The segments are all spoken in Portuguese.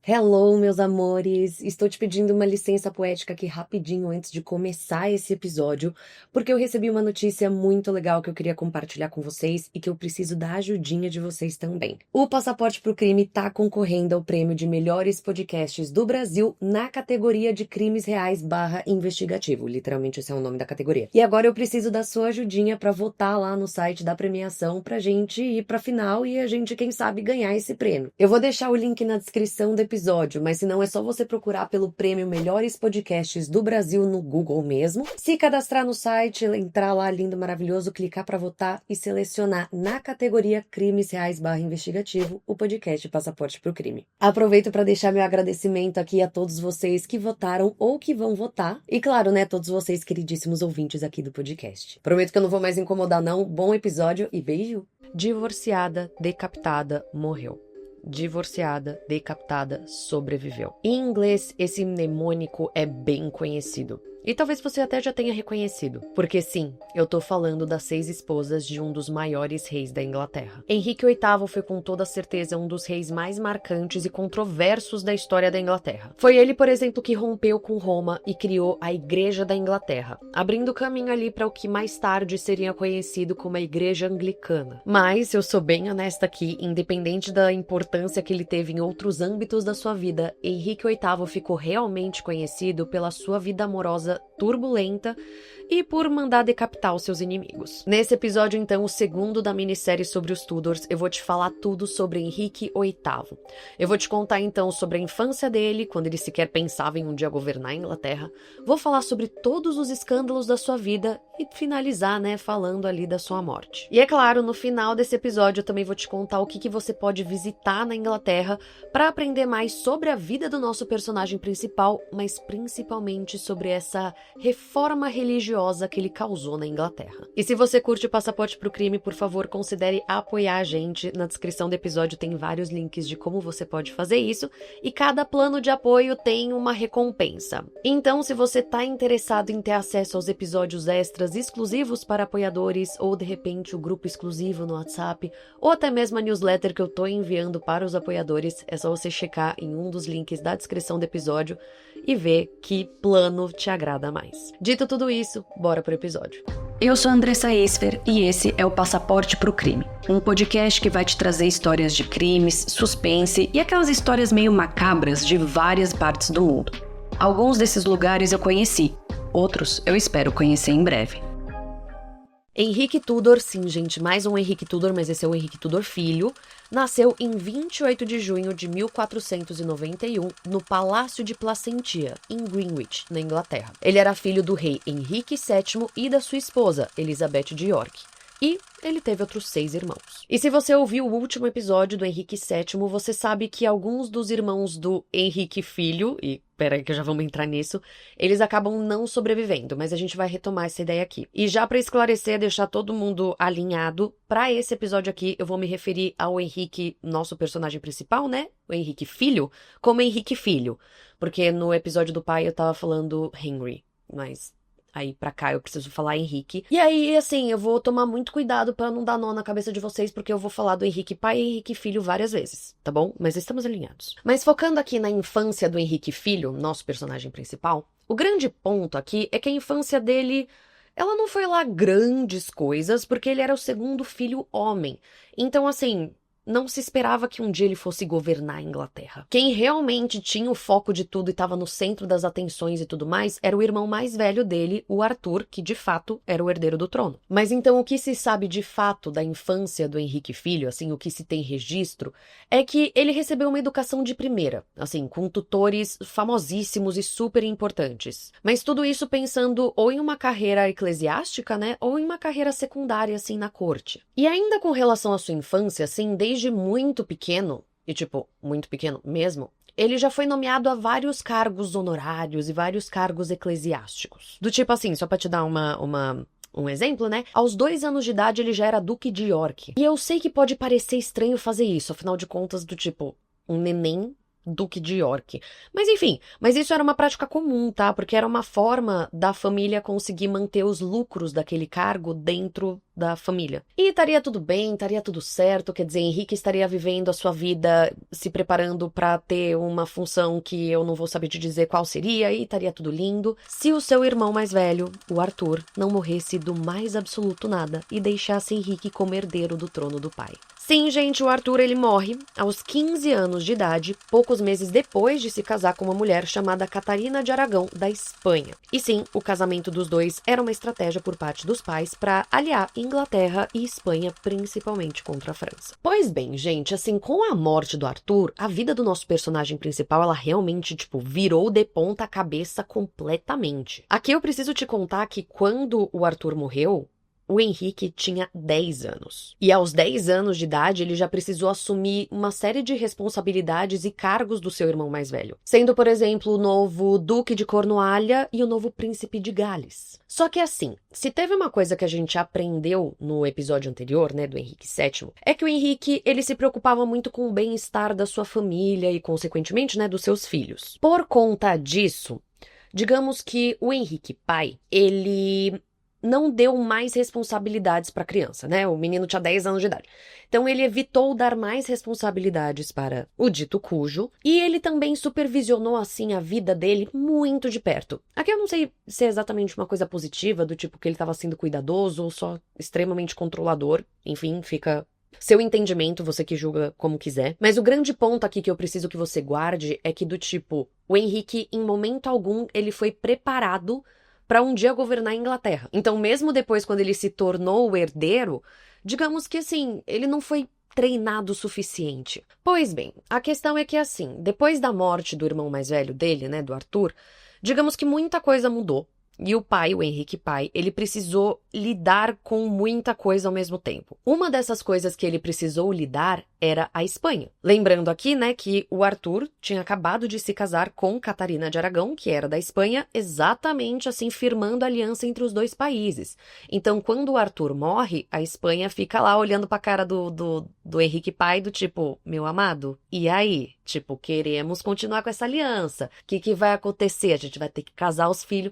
Hello, meus amores! Estou te pedindo uma licença poética aqui rapidinho antes de começar esse episódio, porque eu recebi uma notícia muito legal que eu queria compartilhar com vocês e que eu preciso da ajudinha de vocês também. O Passaporte pro Crime tá concorrendo ao prêmio de melhores podcasts do Brasil na categoria de crimes reais / investigativo. Literalmente esse é o nome da categoria. E agora eu preciso da sua ajudinha pra votar lá no site da premiação pra gente ir pra final e a gente, quem sabe, ganhar esse prêmio. Eu vou deixar o link na descrição do episódio, mas se não é só você procurar pelo prêmio Melhores Podcasts do Brasil no Google mesmo, se cadastrar no site, entrar lá lindo, maravilhoso, clicar para votar e selecionar na categoria Crimes Reais / Investigativo o podcast Passaporte pro Crime. Aproveito para deixar meu agradecimento aqui a todos vocês que votaram ou que vão votar e claro, né, todos vocês queridíssimos ouvintes aqui do podcast. Prometo que eu não vou mais incomodar não, bom episódio e beijo! Divorciada, decapitada, morreu. Divorciada, decapitada, sobreviveu. Em inglês, esse mnemônico é bem conhecido. E talvez você até já tenha reconhecido. Porque sim, eu tô falando das 6 esposas de um dos maiores reis da Inglaterra. Henrique VIII foi com toda certeza um dos reis mais marcantes e controversos da história da Inglaterra. Foi ele, por exemplo, que rompeu com Roma e criou a Igreja da Inglaterra, abrindo caminho ali para o que mais tarde seria conhecido como a Igreja Anglicana. Mas, eu sou bem honesta aqui, independente da importância que ele teve em outros âmbitos da sua vida, Henrique VIII ficou realmente conhecido pela sua vida amorosa turbulenta e por mandar decapitar os seus inimigos. Nesse episódio, então, o segundo da minissérie sobre os Tudors, eu vou te falar tudo sobre Henrique VIII. Eu vou te contar, então, sobre a infância dele, quando ele sequer pensava em um dia governar a Inglaterra. Vou falar sobre todos os escândalos da sua vida e finalizar, né, falando ali da sua morte. E é claro, no final desse episódio, eu também vou te contar o que você pode visitar na Inglaterra para aprender mais sobre a vida do nosso personagem principal, mas principalmente sobre essa reforma religiosa que ele causou na Inglaterra. E se você curte o Passaporte pro Crime, por favor, considere apoiar a gente. Na descrição do episódio tem vários links de como você pode fazer isso e cada plano de apoio tem uma recompensa. Então, se você tá interessado em ter acesso aos episódios extras exclusivos para apoiadores ou, de repente, o grupo exclusivo no WhatsApp ou até mesmo a newsletter que eu tô enviando para os apoiadores, é só você checar em um dos links da descrição do episódio e ver que plano te agrada mais. Dito tudo isso, bora pro episódio. Eu sou a Andressa Esfer e esse é o Passaporte pro Crime, um podcast que vai te trazer histórias de crimes, suspense e aquelas histórias meio macabras de várias partes do mundo. Alguns desses lugares eu conheci, outros eu espero conhecer em breve. Henrique Tudor, sim, gente, mais um Henrique Tudor, mas esse é o Henrique Tudor filho, nasceu em 28 de junho de 1491 no Palácio de Placentia, em Greenwich, na Inglaterra. Ele era filho do rei Henrique VII e da sua esposa, Elizabeth de York. E ele teve outros 6 irmãos. E se você ouviu o último episódio do Henrique VII, você sabe que alguns dos irmãos do Henrique Filho, e peraí que já vamos entrar nisso, eles acabam não sobrevivendo, mas a gente vai retomar essa ideia aqui. E já pra esclarecer, deixar todo mundo alinhado, pra esse episódio aqui eu vou me referir ao Henrique, nosso personagem principal, né? O Henrique Filho, como Henrique Filho. Porque no episódio do pai eu tava falando Henry, mas aí pra cá eu preciso falar Henrique. E aí, assim, eu vou tomar muito cuidado pra não dar nó na cabeça de vocês, porque eu vou falar do Henrique pai e Henrique filho várias vezes, tá bom? Mas estamos alinhados. Mas focando aqui na infância do Henrique filho, nosso personagem principal, o grande ponto aqui é que a infância dele, ela não foi lá grandes coisas, porque ele era o segundo filho homem. Então, assim, não se esperava que um dia ele fosse governar a Inglaterra. Quem realmente tinha o foco de tudo e estava no centro das atenções e tudo mais era o irmão mais velho dele, o Arthur, que de fato era o herdeiro do trono. Mas então o que se sabe de fato da infância do Henrique Filho, assim, o que se tem registro, é que ele recebeu uma educação de primeira, assim, com tutores famosíssimos e super importantes. Mas tudo isso pensando ou em uma carreira eclesiástica, né, ou em uma carreira secundária, assim, na corte. E ainda com relação à sua infância, assim, desde muito pequeno, e tipo, muito pequeno mesmo, ele já foi nomeado a vários cargos honorários e vários cargos eclesiásticos. Do tipo assim, só pra te dar um exemplo, né? Aos 2 anos de idade ele já era duque de York. E eu sei que pode parecer estranho fazer isso, afinal de contas, do tipo, um neném Duque de York. Mas enfim, mas isso era uma prática comum, tá? Porque era uma forma da família conseguir manter os lucros daquele cargo dentro da família. E estaria tudo bem, estaria tudo certo, quer dizer, Henrique estaria vivendo a sua vida, se preparando pra ter uma função que eu não vou saber te dizer qual seria, e estaria tudo lindo, se o seu irmão mais velho, o Arthur, não morresse do mais absoluto nada e deixasse Henrique como herdeiro do trono do pai. Sim, gente, o Arthur, ele morre aos 15 anos de idade, poucos meses depois de se casar com uma mulher chamada Catarina de Aragão, da Espanha. E sim, o casamento dos dois era uma estratégia por parte dos pais para aliar Inglaterra e Espanha, principalmente contra a França. Pois bem, gente, assim, com a morte do Arthur, a vida do nosso personagem principal, ela realmente, virou de ponta cabeça completamente. Aqui eu preciso te contar que quando o Arthur morreu, o Henrique tinha 10 anos. E aos 10 anos de idade, ele já precisou assumir uma série de responsabilidades e cargos do seu irmão mais velho. Sendo, por exemplo, o novo Duque de Cornualha e o novo Príncipe de Gales. Só que assim, se teve uma coisa que a gente aprendeu no episódio anterior, né, do Henrique VII, é que o Henrique, ele se preocupava muito com o bem-estar da sua família e, consequentemente, né, dos seus filhos. Por conta disso, digamos que o Henrique pai, ele não deu mais responsabilidades para a criança, né? O menino tinha 10 anos de idade. Então ele evitou dar mais responsabilidades para o dito cujo e ele também supervisionou assim a vida dele muito de perto. Aqui eu não sei se é exatamente uma coisa positiva, do tipo que ele estava sendo cuidadoso ou só extremamente controlador. Enfim, fica seu entendimento, você que julga como quiser. Mas o grande ponto aqui que eu preciso que você guarde é que do tipo, o Henrique em momento algum ele foi preparado para um dia governar a Inglaterra. Então, mesmo depois, quando ele se tornou o herdeiro, digamos que assim, ele não foi treinado o suficiente. Pois bem, a questão é que assim, depois da morte do irmão mais velho dele, né, do Arthur, digamos que muita coisa mudou. E o pai, o Henrique pai, ele precisou lidar com muita coisa ao mesmo tempo. Uma dessas coisas que ele precisou lidar era a Espanha. Lembrando aqui, né, que o Arthur tinha acabado de se casar com Catarina de Aragão, que era da Espanha, exatamente assim, firmando a aliança entre os dois países. Então, quando o Arthur morre, a Espanha fica lá olhando pra cara do Henrique pai, do tipo, meu amado, e aí? Tipo, queremos continuar com essa aliança. O que vai acontecer? A gente vai ter que casar os filhos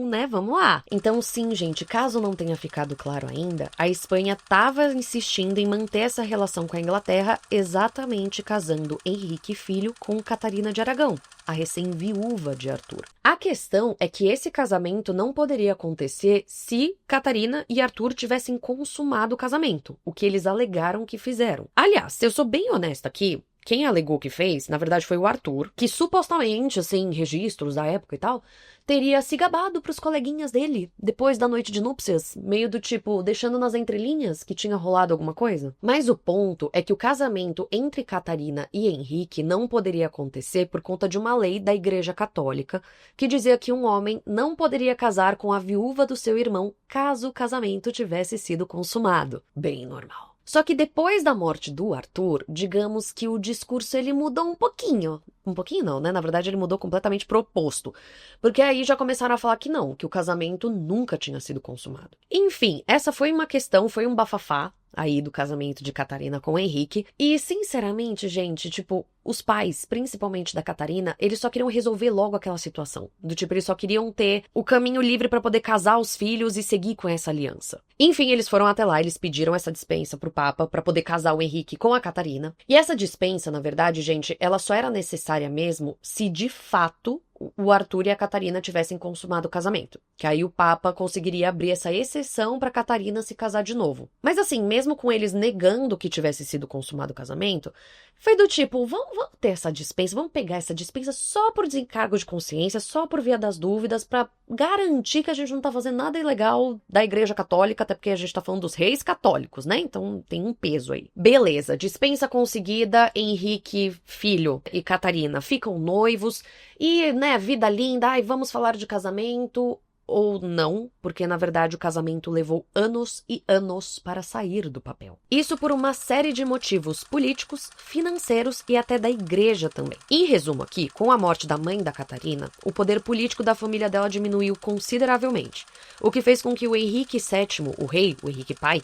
né? Vamos lá. Então, sim, gente, caso não tenha ficado claro ainda, a Espanha estava insistindo em manter essa relação com a Inglaterra, exatamente casando Henrique filho com Catarina de Aragão, a recém-viúva de Arthur. A questão é que esse casamento não poderia acontecer se Catarina e Arthur tivessem consumado o casamento, o que eles alegaram que fizeram. Aliás, se eu sou bem honesta aqui, quem alegou que fez, na verdade, foi o Arthur, que supostamente, assim, registros da época e tal, teria se gabado pros coleguinhas dele, depois da noite de núpcias, meio do tipo, deixando nas entrelinhas que tinha rolado alguma coisa. Mas o ponto é que o casamento entre Catarina e Henrique não poderia acontecer por conta de uma lei da Igreja Católica, que dizia que um homem não poderia casar com a viúva do seu irmão caso o casamento tivesse sido consumado. Bem normal. Só que depois da morte do Arthur, digamos que o discurso ele mudou um pouquinho. Um pouquinho não, né? Na verdade ele mudou completamente pro oposto. Porque aí já começaram a falar que não, que o casamento nunca tinha sido consumado. Enfim, essa foi uma questão, foi um bafafá aí do casamento de Catarina com Henrique. E, sinceramente, gente, tipo, os pais, principalmente da Catarina, eles só queriam resolver logo aquela situação. Do tipo, eles só queriam ter o caminho livre pra poder casar os filhos e seguir com essa aliança. Enfim, eles foram até lá, eles pediram essa dispensa pro Papa pra poder casar o Henrique com a Catarina. E essa dispensa, na verdade, gente, ela só era necessária mesmo se de fato o Arthur e a Catarina tivessem consumado o casamento. Que aí o Papa conseguiria abrir essa exceção pra Catarina se casar de novo. Mas assim, mesmo com eles negando que tivesse sido consumado o casamento, foi do tipo, vamos ter essa dispensa, vamos pegar essa dispensa só por desencargo de consciência, só por via das dúvidas, pra garantir que a gente não tá fazendo nada ilegal da Igreja Católica, até porque a gente tá falando dos reis católicos, né? Então tem um peso aí. Beleza, dispensa conseguida, Henrique, filho, e Catarina ficam noivos, e, né, vida linda, ai, vamos falar de casamento, ou não, porque na verdade o casamento levou anos e anos para sair do papel. Isso por uma série de motivos políticos, financeiros e até da igreja também. Em resumo aqui, com a morte da mãe da Catarina, o poder político da família dela diminuiu consideravelmente, o que fez com que o Henrique VII, o rei, o Henrique pai,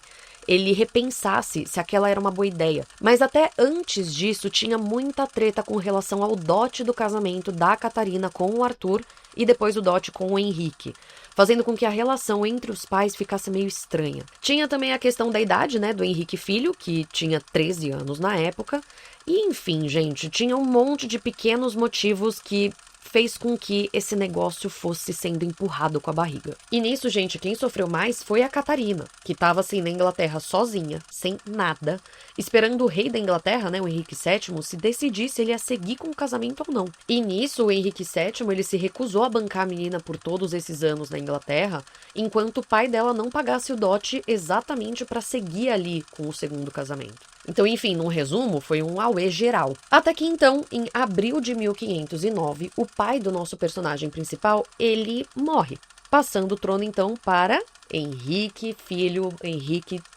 ele repensasse se aquela era uma boa ideia. Mas até antes disso, tinha muita treta com relação ao dote do casamento da Catarina com o Arthur e depois o dote com o Henrique. fazendo com que a relação entre os pais ficasse meio estranha. Tinha também a questão da idade, né, do Henrique filho, que tinha 13 anos na época. E, enfim, gente, tinha um monte de pequenos motivos que fez com que esse negócio fosse sendo empurrado com a barriga. E nisso, gente, quem sofreu mais foi a Catarina, que estava assim na Inglaterra sozinha, sem nada, esperando o rei da Inglaterra, né, o Henrique VII, se decidir se ele ia seguir com o casamento ou não. E nisso, o Henrique VII, ele se recusou a bancar a menina por todos esses anos na Inglaterra, enquanto o pai dela não pagasse o dote exatamente para seguir ali com o segundo casamento. Então, enfim, num resumo, foi um auê geral. Até que então, em abril de 1509, o pai do nosso personagem principal, ele morre, passando o trono então para Henrique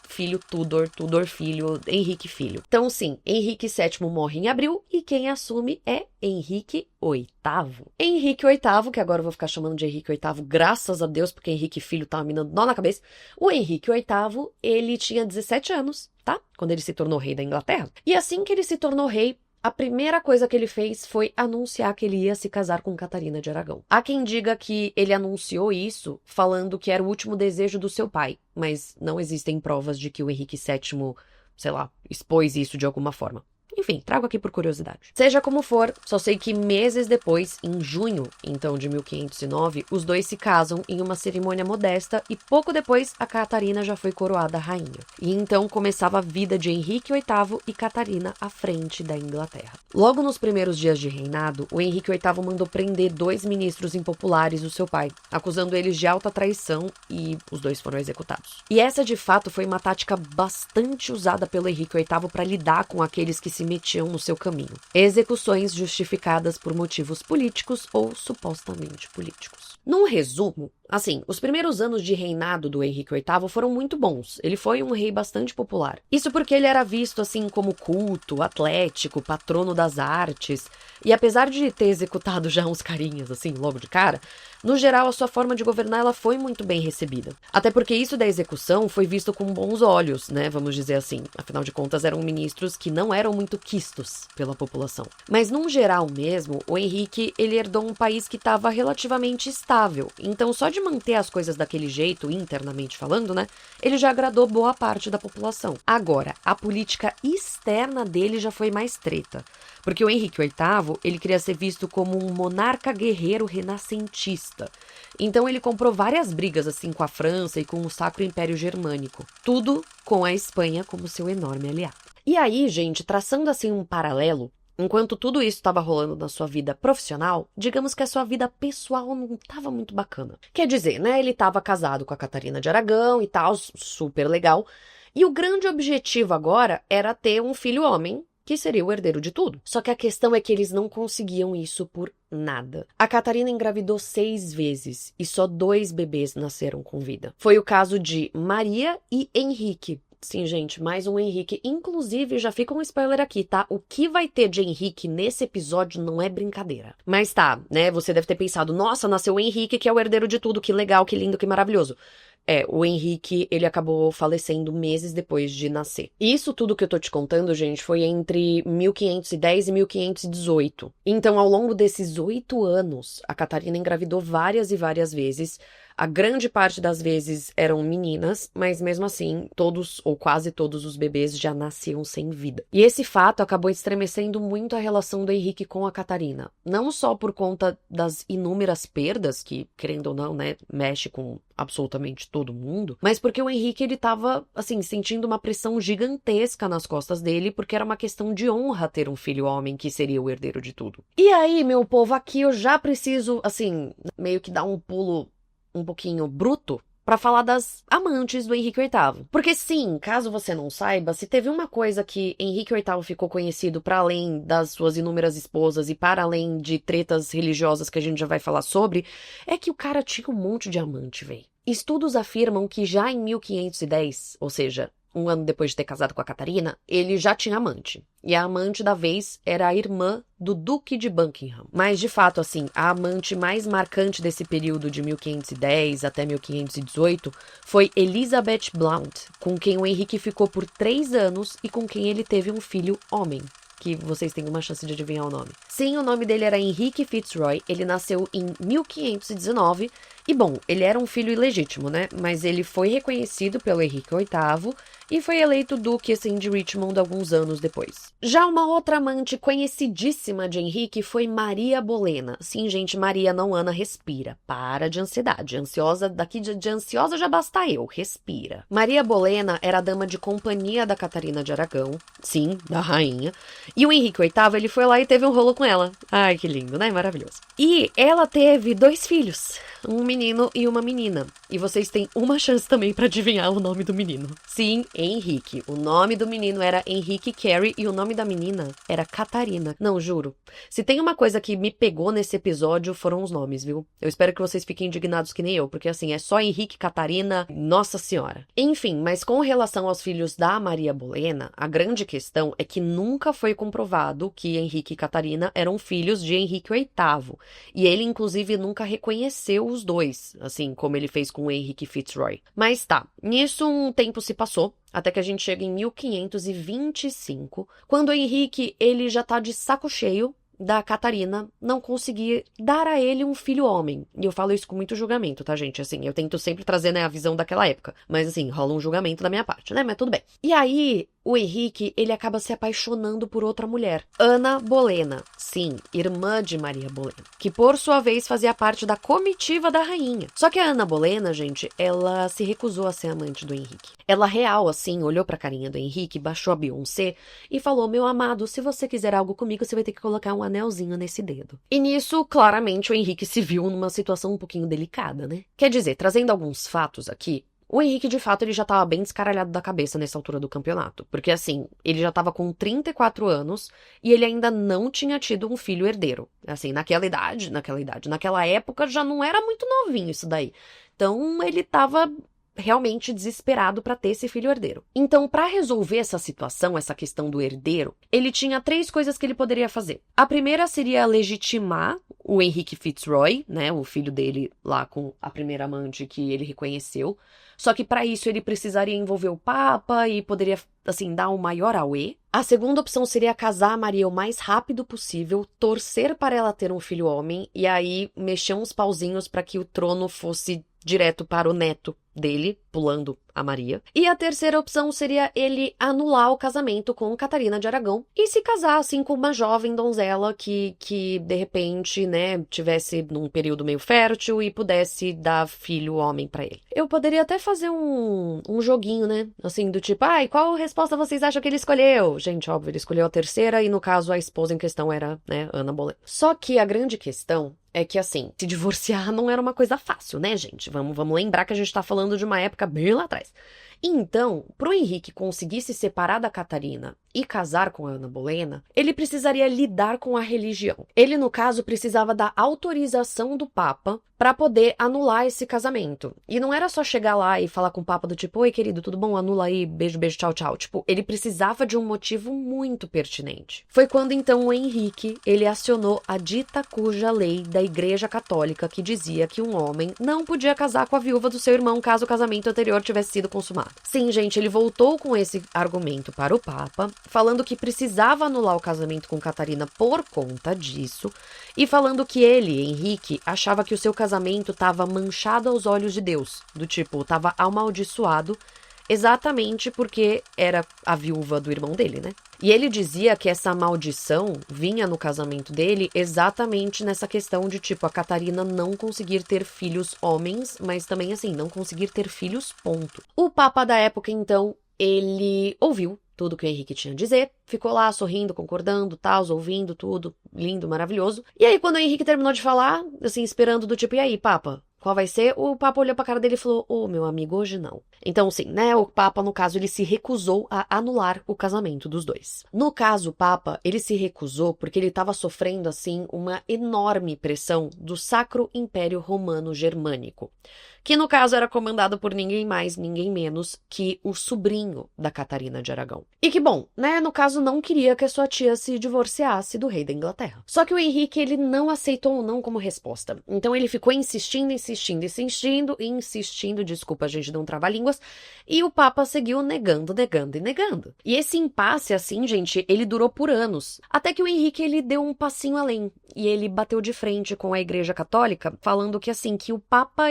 filho Tudor, Tudor filho, Henrique filho. Então sim, Henrique VII morre em abril e quem assume é Henrique VIII. Henrique VIII, que agora eu vou ficar chamando de Henrique VIII, graças a Deus, porque Henrique filho tava me dando nó na cabeça. O Henrique VIII, ele tinha 17 anos, tá? Quando ele se tornou rei da Inglaterra. E assim que ele se tornou rei, a primeira coisa que ele fez foi anunciar que ele ia se casar com Catarina de Aragão. Há quem diga que ele anunciou isso falando que era o último desejo do seu pai, mas não existem provas de que o Henrique VII, sei lá, expôs isso de alguma forma. Enfim, trago aqui por curiosidade. Seja como for, só sei que meses depois, em junho, então, de 1509, os dois se casam em uma cerimônia modesta e pouco depois a Catarina já foi coroada rainha. E então começava a vida de Henrique VIII e Catarina à frente da Inglaterra. Logo nos primeiros dias de reinado, o Henrique VIII mandou prender 2 ministros impopulares do seu pai, acusando eles de alta traição e os 2 foram executados. E essa, de fato, foi uma tática bastante usada pelo Henrique VIII para lidar com aqueles que se metiam no seu caminho. Execuções justificadas por motivos políticos ou supostamente políticos. Num resumo, assim, os primeiros anos de reinado do Henrique VIII foram muito bons. Ele foi um rei bastante popular. Isso porque ele era visto assim como culto, atlético, patrono das artes. E apesar de ter executado já uns carinhas assim, logo de cara, no geral a sua forma de governar ela foi muito bem recebida. Até porque isso da execução foi visto com bons olhos, né, vamos dizer assim. Afinal de contas eram ministros que não eram muito quistos pela população. Mas num geral mesmo, o Henrique, ele herdou um país que estava relativamente estável. Então só de manter as coisas daquele jeito, internamente falando, né, ele já agradou boa parte da população. Agora, a política externa dele já foi mais treta. Porque o Henrique VIII, ele queria ser visto como um monarca guerreiro renascentista. Então ele comprou várias brigas assim com a França e com o Sacro Império Germânico. Tudo com a Espanha como seu enorme aliado. E aí, gente, traçando assim um paralelo, enquanto tudo isso estava rolando na sua vida profissional, digamos que a sua vida pessoal não estava muito bacana. Quer dizer, né, ele estava casado com a Catarina de Aragão e tal, super legal. E o grande objetivo agora era ter um filho homem, que seria o herdeiro de tudo. Só que a questão é que eles não conseguiam isso por nada. A Catarina engravidou 6 vezes e só 2 bebês nasceram com vida. Foi o caso de Maria e Henrique. Sim, gente, mais um Henrique. Inclusive, já fica um spoiler aqui, tá? O que vai ter de Henrique nesse episódio não é brincadeira. Mas tá, né? Você deve ter pensado, nossa, nasceu o Henrique, que é o herdeiro de tudo, que legal, que lindo, que maravilhoso. O Henrique, ele acabou falecendo meses depois de nascer. Isso tudo que eu tô te contando, gente, foi entre 1510 e 1518. Então, ao longo desses 8 anos, a Catarina engravidou várias e várias vezes. A grande parte das vezes eram meninas, mas mesmo assim, todos ou quase todos os bebês já nasciam sem vida. E esse fato acabou estremecendo muito a relação do Henrique com a Catarina. Não só por conta das inúmeras perdas, que, querendo ou não, né, mexe com absolutamente todo mundo, mas porque o Henrique, ele tava, assim, sentindo uma pressão gigantesca nas costas dele, porque era uma questão de honra ter um filho homem que seria o herdeiro de tudo. E aí, meu povo, aqui eu já preciso, assim, meio que dar um pulo um pouquinho bruto pra falar das amantes do Henrique VIII. Porque sim, caso você não saiba, se teve uma coisa que Henrique VIII ficou conhecido para além das suas inúmeras esposas e para além de tretas religiosas que a gente já vai falar sobre, é que o cara tinha um monte de amante, véi. Estudos afirmam que já em 1510, ou seja, um ano depois de ter casado com a Catarina, ele já tinha amante. E a amante da vez era a irmã do Duque de Buckingham. Mas, de fato, assim, a amante mais marcante desse período de 1510 até 1518 foi Elizabeth Blount, com quem o Henrique ficou por 3 anos e com quem ele teve um filho homem, que vocês têm uma chance de adivinhar o nome. Sim, o nome dele era Henrique Fitzroy, ele nasceu em 1519 E bom, ele era um filho ilegítimo, né? Mas ele foi reconhecido pelo Henrique VIII e foi eleito duque, assim, de Richmond alguns anos depois. Já uma outra amante conhecidíssima de Henrique foi Maria Bolena. Sim, gente, Maria, não Ana, respira. Para de ansiedade. Ansiosa, daqui de ansiosa já basta eu. Respira. Maria Bolena era a dama de companhia da Catarina de Aragão. Sim, da rainha. E o Henrique VIII, ele foi lá e teve um rolo com ela. Ai, que lindo, né? Maravilhoso. E ela teve 2 filhos. Um menino e uma menina. E vocês têm uma chance também pra adivinhar o nome do menino. Sim, Henrique. O nome do menino era Henrique Carey e o nome da menina era Catarina. Não, juro. Se tem uma coisa que me pegou nesse episódio, foram os nomes, viu? Eu espero que vocês fiquem indignados que nem eu, porque assim, é só Henrique e Catarina, nossa senhora. Enfim, mas com relação aos filhos da Maria Bolena, a grande questão é que nunca foi comprovado que Henrique e Catarina eram filhos de Henrique VIII. E ele, inclusive, nunca reconheceu os dois, assim como ele fez com o Henrique Fitzroy. Mas tá, nisso um tempo se passou, até que a gente chega em 1525, quando o Henrique, ele já tá de saco cheio da Catarina não conseguir dar a ele um filho homem. E eu falo isso com muito julgamento, tá, gente? Assim, eu tento sempre trazer, né, a visão daquela época. Mas, assim, rola um julgamento da minha parte, né? Mas tudo bem. E aí, o Henrique, ele acaba se apaixonando por outra mulher. Ana Bolena. Sim, irmã de Maria Bolena. Que, por sua vez, fazia parte da comitiva da rainha. Só que a Ana Bolena, gente, ela se recusou a ser amante do Henrique. Ela real, assim, olhou pra carinha do Henrique, baixou a Beyoncé e falou: meu amado, se você quiser algo comigo, você vai ter que colocar um anelzinho nesse dedo. E nisso, claramente, o Henrique se viu numa situação um pouquinho delicada, né? Quer dizer, trazendo alguns fatos aqui, o Henrique, de fato, ele já tava bem descaralhado da cabeça nessa altura do campeonato. Porque, assim, ele já tava com 34 anos e ele ainda não tinha tido um filho herdeiro. Assim, naquela época já não era muito novinho isso daí. Então, ele tava realmente desesperado para ter esse filho herdeiro. Então, para resolver essa situação, essa questão do herdeiro, ele tinha 3 coisas que ele poderia fazer. A primeira seria legitimar o Henrique Fitzroy, né, o filho dele lá com a primeira amante que ele reconheceu. Só que para isso ele precisaria envolver o Papa e poderia, assim, dar um maior auê. A segunda opção seria casar a Maria o mais rápido possível, torcer para ela ter um filho homem e aí mexer uns pauzinhos para que o trono fosse direto para o neto dele, pulando a Maria. E a terceira opção seria ele anular o casamento com Catarina de Aragão e se casar, assim, com uma jovem donzela que de repente, né, tivesse num período meio fértil e pudesse dar filho homem pra ele. Eu poderia até fazer um joguinho, né, assim, do tipo, ai, qual resposta vocês acham que ele escolheu? Gente, óbvio, ele escolheu a terceira e, no caso, a esposa em questão era, né, Ana Bolena. Só que a grande questão é que, assim, se divorciar não era uma coisa fácil, né, gente? Vamos lembrar que a gente tá falando de uma época bem lá atrás. Então, pro Henrique conseguir se separar da Catarina e casar com a Ana Bolena, ele precisaria lidar com a religião. Ele, no caso, precisava da autorização do Papa para poder anular esse casamento. E não era só chegar lá e falar com o Papa do tipo, oi, querido, tudo bom? Anula aí, beijo, beijo, tchau, tchau. Tipo, ele precisava de um motivo muito pertinente. Foi quando, então, o Henrique, ele acionou a dita cuja lei da Igreja Católica que dizia que um homem não podia casar com a viúva do seu irmão caso o casamento anterior tivesse sido consumado. Sim, gente, ele voltou com esse argumento para o Papa, falando que precisava anular o casamento com Catarina por conta disso, e falando que ele, Henrique, achava que o seu casamento estava manchado aos olhos de Deus, do tipo, estava amaldiçoado, exatamente porque era a viúva do irmão dele, né? E ele dizia que essa maldição vinha no casamento dele exatamente nessa questão de, tipo, a Catarina não conseguir ter filhos homens, mas também, assim, não conseguir ter filhos, ponto. O Papa da época, então, ele ouviu tudo que o Henrique tinha a dizer, ficou lá sorrindo, concordando, tal, ouvindo tudo, lindo, maravilhoso. E aí, quando o Henrique terminou de falar, assim, esperando do tipo, e aí, Papa? Qual vai ser? O Papa olhou pra cara dele e falou, meu amigo, hoje não. Então, sim, né, o Papa, no caso, ele se recusou a anular o casamento dos dois. No caso, o Papa, ele se recusou porque ele estava sofrendo, assim, uma enorme pressão do Sacro Império Romano Germânico, que, no caso, era comandado por ninguém mais, ninguém menos que o sobrinho da Catarina de Aragão. E que, bom, né, no caso, não queria que a sua tia se divorciasse do rei da Inglaterra. Só que o Henrique, ele não aceitou o não como resposta. Então, ele ficou insistindo, insistindo, desculpa, gente, não trava-línguas, e o Papa seguiu negando. E esse impasse, assim, gente, ele durou por anos, até que o Henrique, ele deu um passinho além, e ele bateu de frente com a Igreja Católica, falando que, assim, que o Papa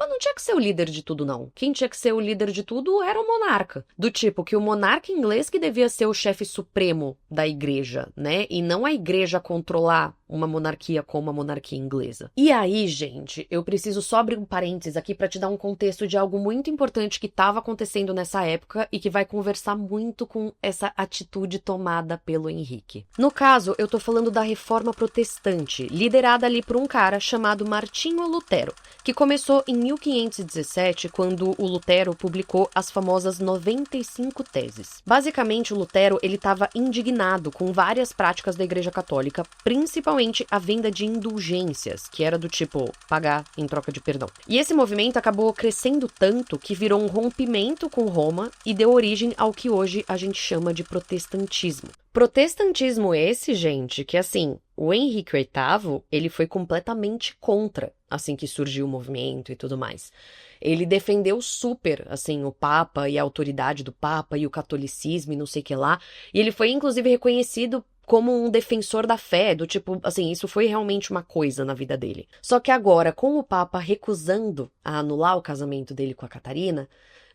não tinha que ser o líder de tudo, não. Quem tinha que ser o líder de tudo era o monarca. Do tipo, que o monarca inglês que devia ser o chefe supremo da igreja, né? E não a igreja controlar uma monarquia como a monarquia inglesa. E aí, gente, eu preciso só abrir um parênteses aqui pra te dar um contexto de algo muito importante que estava acontecendo nessa época e que vai conversar muito com essa atitude tomada pelo Henrique. No caso, eu tô falando da Reforma Protestante, liderada ali por um cara chamado Martinho Lutero, que começou em 1517, quando o Lutero publicou as famosas 95 Teses. Basicamente, o Lutero, ele estava indignado com várias práticas da Igreja Católica, principalmente a venda de indulgências, que era do tipo pagar em troca de perdão. E esse movimento acabou crescendo tanto que virou um rompimento com Roma e deu origem ao que hoje a gente chama de protestantismo. Protestantismo esse, gente, que assim, o Henrique VIII, ele foi completamente contra, assim que surgiu o movimento e tudo mais. Ele defendeu super, assim, o Papa e a autoridade do Papa e o catolicismo e não sei o que lá. E ele foi, inclusive, reconhecido como um defensor da fé, do tipo, assim, isso foi realmente uma coisa na vida dele. Só que agora, com o Papa recusando a anular o casamento dele com a Catarina,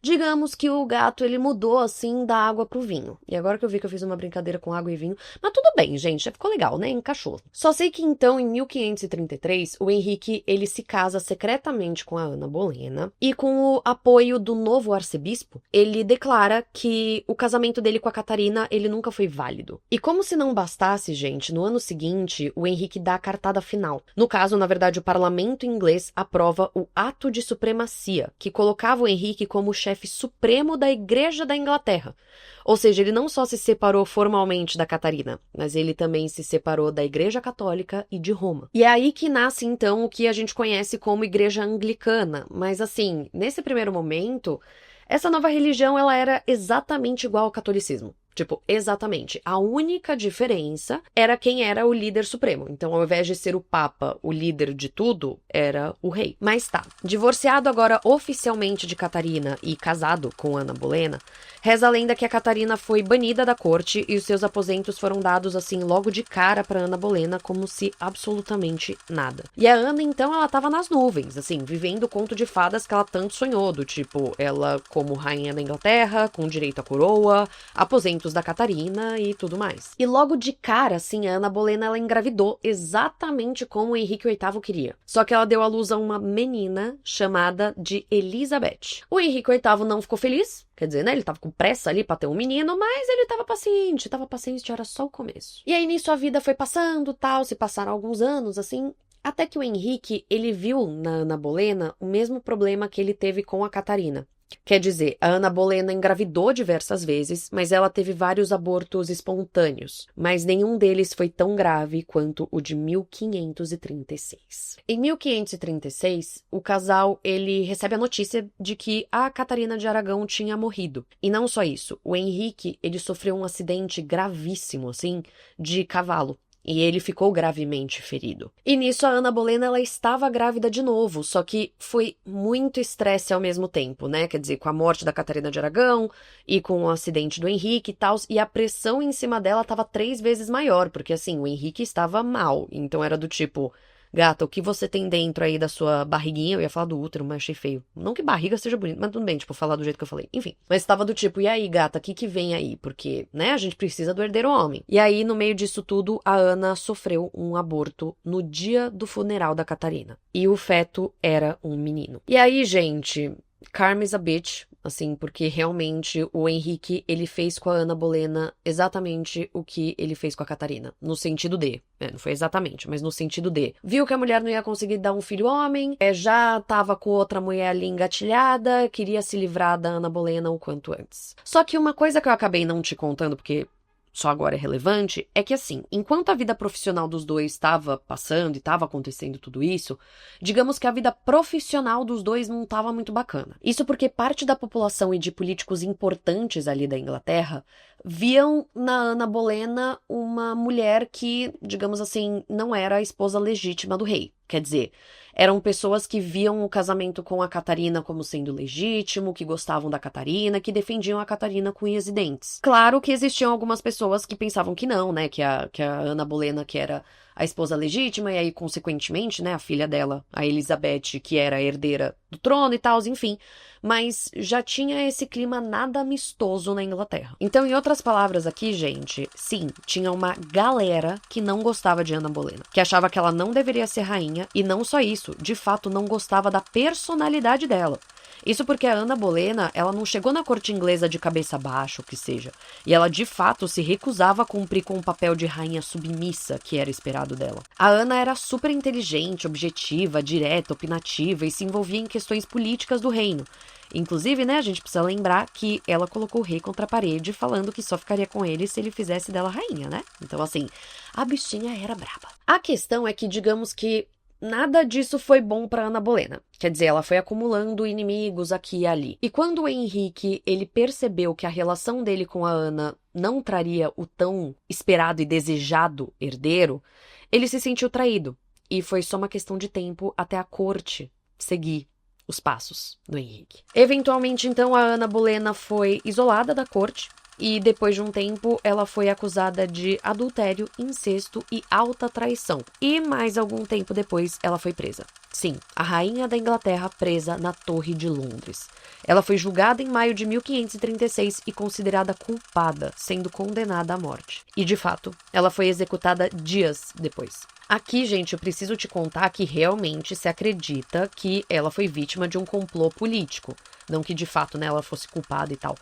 digamos que o gato, ele mudou, assim, da água pro vinho. E agora que eu vi que eu fiz uma brincadeira com água e vinho, mas tudo bem, gente, já ficou legal, né? Encaixou. Só sei que, então, em 1533, o Henrique, ele se casa secretamente com a Ana Bolena e com o apoio do novo arcebispo, ele declara que o casamento dele com a Catarina, ele nunca foi válido. E como se não bastasse, gente, no ano seguinte, o Henrique dá a cartada final. No caso, na verdade, o parlamento inglês aprova o Ato de Supremacia, que colocava o Henrique como chefe supremo da Igreja da Inglaterra. Ou seja, ele não só se separou formalmente da Catarina, mas ele também se separou da Igreja Católica e de Roma. E é aí que nasce, então, o que a gente conhece como Igreja Anglicana. Mas, assim, nesse primeiro momento, essa nova religião, ela era exatamente igual ao catolicismo. Tipo, exatamente. A única diferença era quem era o líder supremo. Então, ao invés de ser o Papa, o líder de tudo, era o rei. Mas tá, divorciado agora oficialmente de Catarina e casado com Ana Bolena, reza a lenda que a Catarina foi banida da corte e os seus aposentos foram dados assim logo de cara pra Ana Bolena, como se absolutamente nada. E a Ana, então, ela tava nas nuvens, assim, vivendo o conto de fadas que ela tanto sonhou, do tipo, ela como rainha da Inglaterra, com direito à coroa, aposentos da Catarina e tudo mais. E logo de cara, assim, a Ana Bolena, ela engravidou exatamente como o Henrique VIII queria. Só que ela deu à luz a uma menina chamada de Elizabeth. O Henrique VIII não ficou feliz, quer dizer, né, ele tava com pressa ali pra ter um menino, mas ele tava paciente, era só o começo. E aí nisso a vida foi passando, tal, se passaram alguns anos, assim, até que o Henrique, ele viu na Ana Bolena o mesmo problema que ele teve com a Catarina. Quer dizer, a Ana Bolena engravidou diversas vezes, mas ela teve vários abortos espontâneos, mas nenhum deles foi tão grave quanto o de 1536. Em 1536, o casal ele recebe a notícia de que a Catarina de Aragão tinha morrido. E não só isso, o Henrique ele sofreu um acidente gravíssimo, assim, de cavalo. E ele ficou gravemente ferido. E nisso a Ana Bolena, ela estava grávida de novo, só que foi muito estresse ao mesmo tempo, né? Quer dizer, com a morte da Catarina de Aragão e com o acidente do Henrique e tal, e a pressão em cima dela estava 3 vezes maior, porque assim, o Henrique estava mal, então era do tipo... Gata, o que você tem dentro aí da sua barriguinha? Eu ia falar do útero, mas achei feio. Não que barriga seja bonito, mas tudo bem, tipo, falar do jeito que eu falei. Enfim. Mas tava do tipo, e aí, gata, o que vem aí? Porque, né, a gente precisa do herdeiro homem. E aí, no meio disso tudo, a Ana sofreu um aborto no dia do funeral da Catarina. E o feto era um menino. E aí, gente... Karma is a bitch, assim, porque realmente o Henrique, ele fez com a Ana Bolena exatamente o que ele fez com a Catarina, no sentido de, não foi exatamente, mas no sentido de, viu que a mulher não ia conseguir dar um filho homem, já tava com outra mulher ali engatilhada, queria se livrar da Ana Bolena o quanto antes. Só que uma coisa que eu acabei não te contando, porque só agora é relevante, é que assim, enquanto a vida profissional dos dois estava passando e estava acontecendo tudo isso, digamos que a vida profissional dos dois não estava muito bacana. Isso porque parte da população e de políticos importantes ali da Inglaterra viam na Ana Bolena uma mulher que, digamos assim, não era a esposa legítima do rei. Quer dizer, eram pessoas que viam o casamento com a Catarina como sendo legítimo, que gostavam da Catarina, que defendiam a Catarina com unhas e dentes. Claro que existiam algumas pessoas que pensavam que não, né? Que a Ana Bolena, que era a esposa legítima, e aí, consequentemente, né, a filha dela, a Elizabeth, que era a herdeira do trono e tal, enfim. Mas já tinha esse clima nada amistoso na Inglaterra. Então, em outras palavras aqui, gente, sim, tinha uma galera que não gostava de Ana Bolena, que achava que ela não deveria ser rainha, e não só isso, de fato não gostava da personalidade dela. Isso porque a Ana Bolena, ela não chegou na corte inglesa de cabeça baixa, o que seja, e ela de fato se recusava a cumprir com o papel de rainha submissa que era esperado dela. A Ana era super inteligente, objetiva, direta, opinativa e se envolvia em questões políticas do reino. Inclusive, né, a gente precisa lembrar que ela colocou o rei contra a parede, falando que só ficaria com ele se ele fizesse dela rainha, né? Então, assim, a bichinha era braba. A questão é que, digamos que nada disso foi bom para Ana Bolena. Quer dizer, ela foi acumulando inimigos aqui e ali. E quando o Henrique, ele percebeu que a relação dele com a Ana não traria o tão esperado e desejado herdeiro, ele se sentiu traído. E foi só uma questão de tempo até a corte seguir os passos do Henrique. Eventualmente, então, a Ana Bolena foi isolada da corte. E depois de um tempo, ela foi acusada de adultério, incesto e alta traição. E mais algum tempo depois, ela foi presa. Sim, a rainha da Inglaterra presa na Torre de Londres. Ela foi julgada em maio de 1536 e considerada culpada, sendo condenada à morte. E, de fato, ela foi executada dias depois. Aqui, gente, eu preciso te contar que realmente se acredita que ela foi vítima de um complô político. Não que, de fato, né, ela fosse culpada e tal.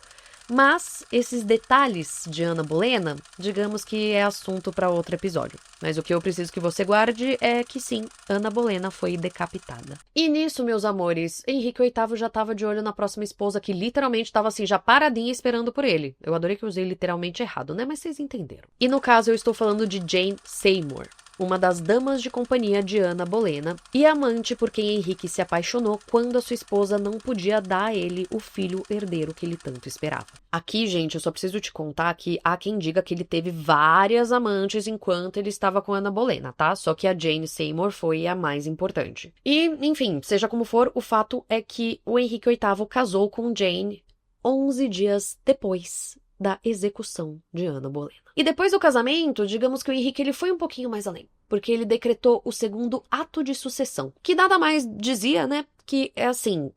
Mas esses detalhes de Ana Bolena, digamos que é assunto para outro episódio. Mas o que eu preciso que você guarde é que sim, Ana Bolena foi decapitada. E nisso, meus amores, Henrique VIII já estava de olho na próxima esposa, que literalmente estava assim, já paradinha esperando por ele. Eu adorei que eu usei literalmente errado, né? Mas vocês entenderam. E no caso, eu estou falando de Jane Seymour, uma das damas de companhia de Ana Bolena e amante por quem Henrique se apaixonou quando a sua esposa não podia dar a ele o filho herdeiro que ele tanto esperava. Aqui, gente, eu só preciso te contar que há quem diga que ele teve várias amantes enquanto ele estava com Ana Bolena, tá? Só que a Jane Seymour foi a mais importante. E, enfim, seja como for, o fato é que o Henrique VIII casou com Jane 11 dias depois da execução de Ana Bolena. E depois do casamento, digamos que o Henrique ele foi um pouquinho mais além, porque ele decretou o segundo ato de sucessão, que nada mais dizia, né, que é assim,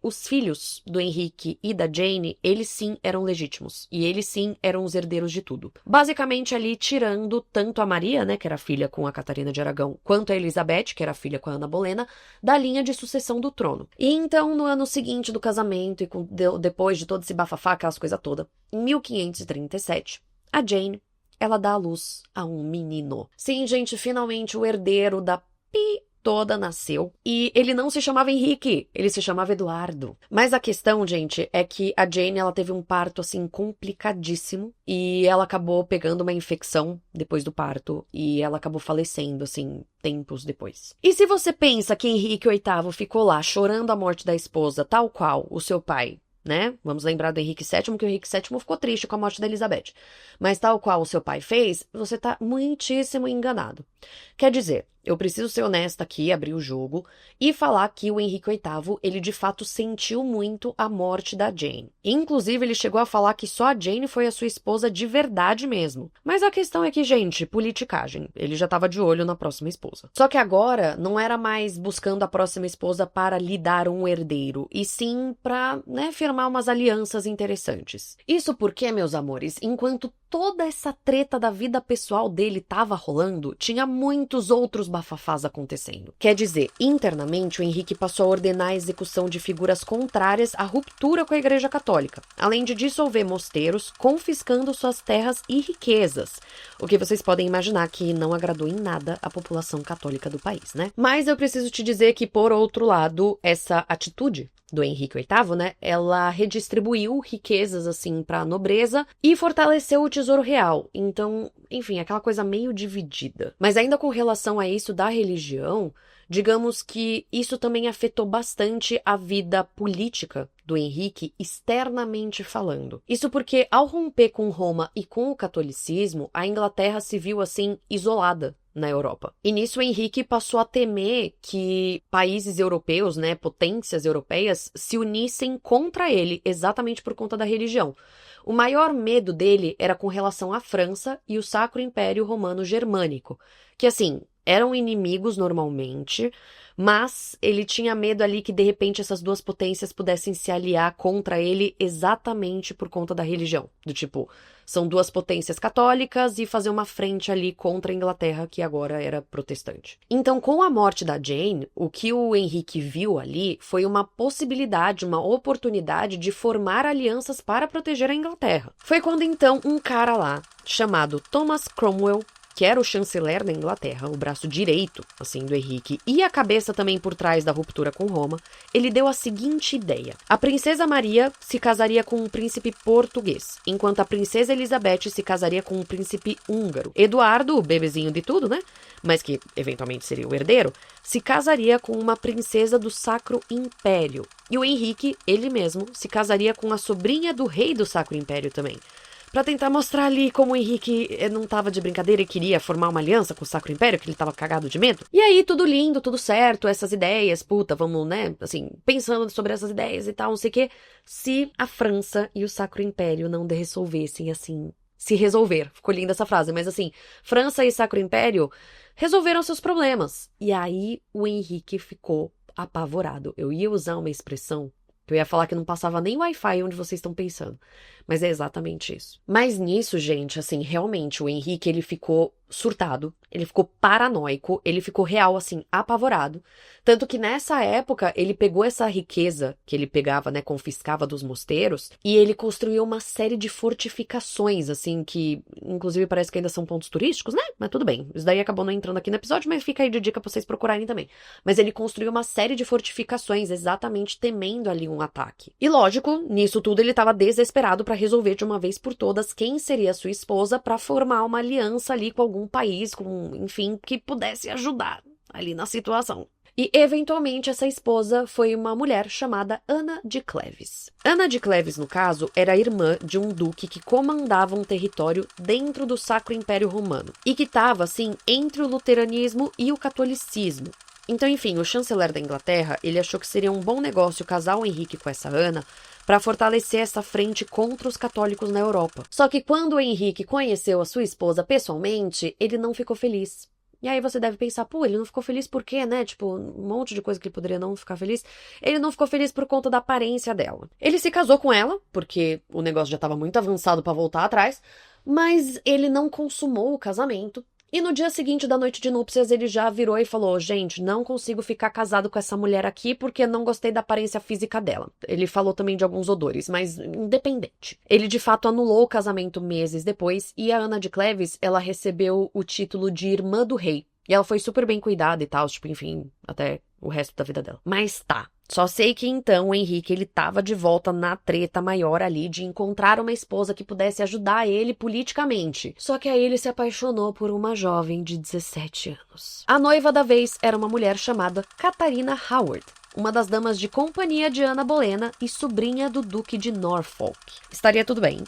os filhos do Henrique e da Jane, eles sim eram legítimos, e eles sim eram os herdeiros de tudo. Basicamente ali tirando tanto a Maria, né, que era filha com a Catarina de Aragão, quanto a Elizabeth, que era filha com a Ana Bolena, da linha de sucessão do trono. E então, no ano seguinte do casamento, e depois de todo esse bafafá, aquelas coisas todas, em 1537, a Jane, ela dá à luz a um menino. Sim, gente, finalmente o herdeiro da toda nasceu. E ele não se chamava Henrique, ele se chamava Eduardo. Mas a questão, gente, é que a Jane, ela teve um parto, assim, complicadíssimo. E ela acabou pegando uma infecção depois do parto. E ela acabou falecendo, assim, tempos depois. E se você pensa que Henrique VIII ficou lá chorando a morte da esposa, tal qual o seu pai, né? Vamos lembrar do Henrique VII, que o Henrique VII ficou triste com a morte da Elizabeth. Mas tal qual o seu pai fez, você tá muitíssimo enganado. Quer dizer, eu preciso ser honesta aqui, abrir o jogo e falar que o Henrique VIII, ele de fato sentiu muito a morte da Jane. Inclusive, ele chegou a falar que só a Jane foi a sua esposa de verdade mesmo. Mas a questão é que, gente, politicagem. Ele já tava de olho na próxima esposa. Só que agora, não era mais buscando a próxima esposa para lhe dar um herdeiro, e sim pra, né, firmar umas alianças interessantes. Isso porque, meus amores, enquanto toda essa treta da vida pessoal dele tava rolando, tinha muitos outros bafafás acontecendo. Quer dizer, internamente o Henrique passou a ordenar a execução de figuras contrárias à ruptura com a Igreja Católica, além de dissolver mosteiros, confiscando suas terras e riquezas, o que vocês podem imaginar que não agradou em nada a população católica do país, né? Mas eu preciso te dizer que, por outro lado, essa atitude do Henrique VIII, né, ela redistribuiu riquezas, assim, para a nobreza e fortaleceu o tesouro real. Então, enfim, aquela coisa meio dividida. Mas ainda com relação a isso da religião, digamos que isso também afetou bastante a vida política do Henrique, externamente falando. Isso porque, ao romper com Roma e com o catolicismo, a Inglaterra se viu, assim, isolada na Europa. E nisso o Henrique passou a temer que países europeus, né, potências europeias, se unissem contra ele, exatamente por conta da religião. O maior medo dele era com relação à França e o Sacro Império Romano Germânico, que assim, eram inimigos normalmente, mas ele tinha medo ali que de repente essas duas potências pudessem se aliar contra ele exatamente por conta da religião. Do tipo, são duas potências católicas e fazer uma frente ali contra a Inglaterra, que agora era protestante. Então, com a morte da Jane, o que o Henrique viu ali foi uma possibilidade, uma oportunidade de formar alianças para proteger a Inglaterra. Foi quando então um cara lá, chamado Thomas Cromwell, que era o chanceler da Inglaterra, o braço direito, assim, do Henrique, e a cabeça também por trás da ruptura com Roma, ele deu a seguinte ideia. A princesa Maria se casaria com um príncipe português, enquanto a princesa Elizabeth se casaria com um príncipe húngaro. Eduardo, o bebezinho de tudo, né? Mas que eventualmente seria o herdeiro, se casaria com uma princesa do Sacro Império. E o Henrique, ele mesmo, se casaria com a sobrinha do rei do Sacro Império também. Pra tentar mostrar ali como o Henrique não tava de brincadeira e queria formar uma aliança com o Sacro Império, que ele tava cagado de medo. E aí, tudo lindo, tudo certo, essas ideias, puta, vamos, né, assim, pensando sobre essas ideias e tal, não sei o quê. Se a França e o Sacro Império não resolvessem, assim, se resolver. Ficou linda essa frase, mas assim, França e Sacro Império resolveram seus problemas. E aí, o Henrique ficou apavorado. Eu ia usar uma expressão que eu ia falar que não passava nem Wi-Fi onde vocês estão pensando. Mas é exatamente isso. Mas nisso, gente, assim, realmente, o Henrique, ele ficou surtado, ele ficou paranoico, ele ficou real, assim, apavorado. Tanto que nessa época, ele pegou essa riqueza que ele pegava, né, confiscava dos mosteiros, e ele construiu uma série de fortificações, assim, que, inclusive, parece que ainda são pontos turísticos, né? Mas tudo bem. Isso daí acabou não entrando aqui no episódio, mas fica aí de dica pra vocês procurarem também. Mas ele construiu uma série de fortificações, exatamente temendo ali um ataque. E lógico, nisso tudo ele tava desesperado pra resolver de uma vez por todas quem seria sua esposa pra formar uma aliança ali com algum país, com, enfim, que pudesse ajudar ali na situação. E, eventualmente, essa esposa foi uma mulher chamada Ana de Cleves. Ana de Cleves, no caso, era irmã de um duque que comandava um território dentro do Sacro Império Romano e que estava, assim, entre o luteranismo e o catolicismo. Então, enfim, o chanceler da Inglaterra, ele achou que seria um bom negócio casar o Henrique com essa Ana para fortalecer essa frente contra os católicos na Europa. Só que quando o Henrique conheceu a sua esposa pessoalmente, ele não ficou feliz. E aí você deve pensar, pô, ele não ficou feliz por quê, né? Tipo, um monte de coisa que ele poderia não ficar feliz. Ele não ficou feliz por conta da aparência dela. Ele se casou com ela, porque o negócio já estava muito avançado para voltar atrás, mas ele não consumou o casamento. E no dia seguinte da noite de núpcias, ele já virou e falou, gente, não consigo ficar casado com essa mulher aqui porque não gostei da aparência física dela. Ele falou também de alguns odores, mas independente. Ele, de fato, anulou o casamento meses depois e a Ana de Cleves, ela recebeu o título de irmã do rei. E ela foi super bem cuidada e tal, tipo, enfim, até o resto da vida dela. Mas tá. Só sei que então o Henrique, ele tava de volta na treta maior ali de encontrar uma esposa que pudesse ajudar ele politicamente. Só que aí ele se apaixonou por uma jovem de 17 anos. A noiva da vez era uma mulher chamada Catarina Howard, uma das damas de companhia de Ana Bolena e sobrinha do Duque de Norfolk. Estaria tudo bem.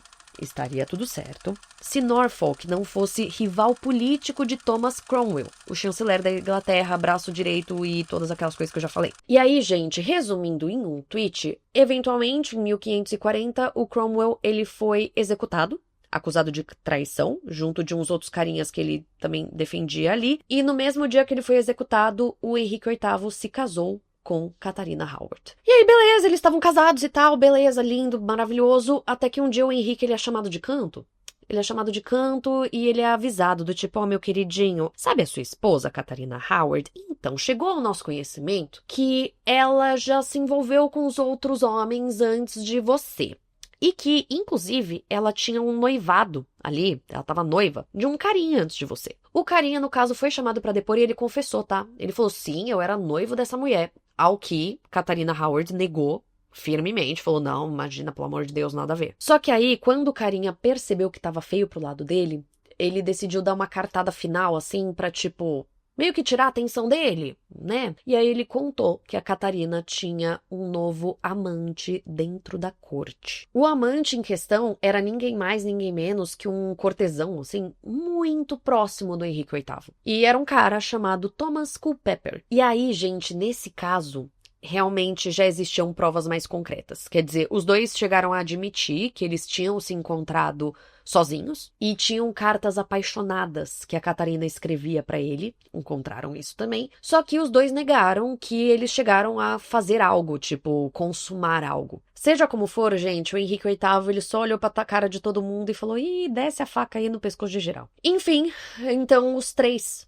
Estaria tudo certo se Norfolk não fosse rival político de Thomas Cromwell, o chanceler da Inglaterra, braço direito e todas aquelas coisas que eu já falei. E aí, gente, resumindo em um tweet, eventualmente, em 1540, o Cromwell ele foi executado, acusado de traição, junto de uns outros carinhas que ele também defendia ali. E no mesmo dia que ele foi executado, o Henrique VIII se casou com Catarina Howard. E aí, beleza, eles estavam casados e tal, beleza, lindo, maravilhoso, até que um dia o Henrique, ele é chamado de canto. Ele é chamado de canto e ele é avisado do tipo, ó, meu queridinho, sabe a sua esposa, Catarina Howard? Então, chegou ao nosso conhecimento que ela já se envolveu com os outros homens antes de você. E que, inclusive, ela tinha um noivado ali, ela tava noiva, de um carinha antes de você. O carinha, no caso, foi chamado pra depor e ele confessou, tá? Ele falou, sim, eu era noivo dessa mulher. Ao que Catarina Howard negou firmemente, falou, não, imagina, pelo amor de Deus, nada a ver. Só que aí, quando o carinha percebeu que tava feio pro lado dele, ele decidiu dar uma cartada final, assim, pra tipo, meio que tirar a atenção dele. né? E aí ele contou que a Catarina tinha um novo amante dentro da corte. O amante em questão era ninguém mais, ninguém menos que um cortesão, assim, muito próximo do Henrique VIII. E era um cara chamado Thomas Culpeper. E aí, gente, nesse caso, realmente já existiam provas mais concretas. Quer dizer, os dois chegaram a admitir que eles tinham se encontrado sozinhos e tinham cartas apaixonadas que a Catarina escrevia pra ele. Encontraram isso também. Só que os dois negaram que eles chegaram a fazer algo, tipo, consumar algo. Seja como for, gente, o Henrique VIII, ele só olhou pra cara de todo mundo e falou: ih, desce a faca aí no pescoço de geral. Enfim, então os três,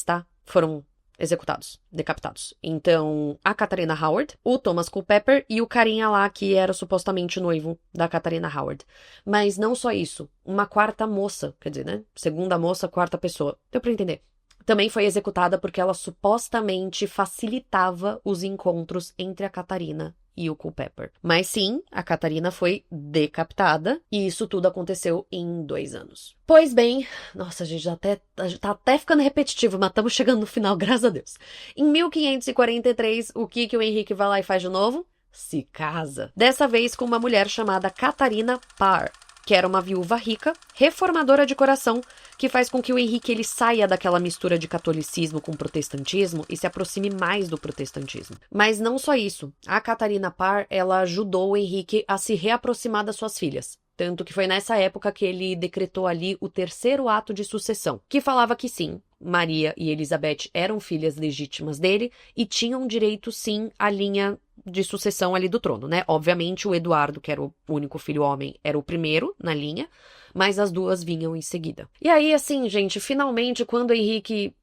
tá? Foram executados, decapitados. Então, a Catarina Howard, o Thomas Culpeper e o carinha lá que era supostamente noivo da Catarina Howard. Mas não só isso, uma quarta moça, quer dizer, né? Segunda moça, quarta pessoa. Deu pra entender. Também foi executada porque ela supostamente facilitava os encontros entre a Catarina e o Culpeper. Mas sim, a Catarina foi decapitada e isso tudo aconteceu em 2 anos. Pois bem, nossa, gente, tá até ficando repetitivo, mas estamos chegando no final, graças a Deus. Em 1543, o que o Henrique vai lá e faz de novo? Se casa. Dessa vez com uma mulher chamada Catarina Parr, que era uma viúva rica, reformadora de coração, que faz com que o Henrique ele saia daquela mistura de catolicismo com protestantismo e se aproxime mais do protestantismo. Mas não só isso. A Catarina Parr, ela ajudou o Henrique a se reaproximar das suas filhas. Tanto que foi nessa época que ele decretou ali o 3º ato de sucessão, que falava que sim, Maria e Elizabeth eram filhas legítimas dele e tinham direito sim à linha de sucessão ali do trono, né? Obviamente o Eduardo, que era o único filho homem, era o primeiro na linha, mas as duas vinham em seguida. E aí, assim, gente, finalmente, quando o Henrique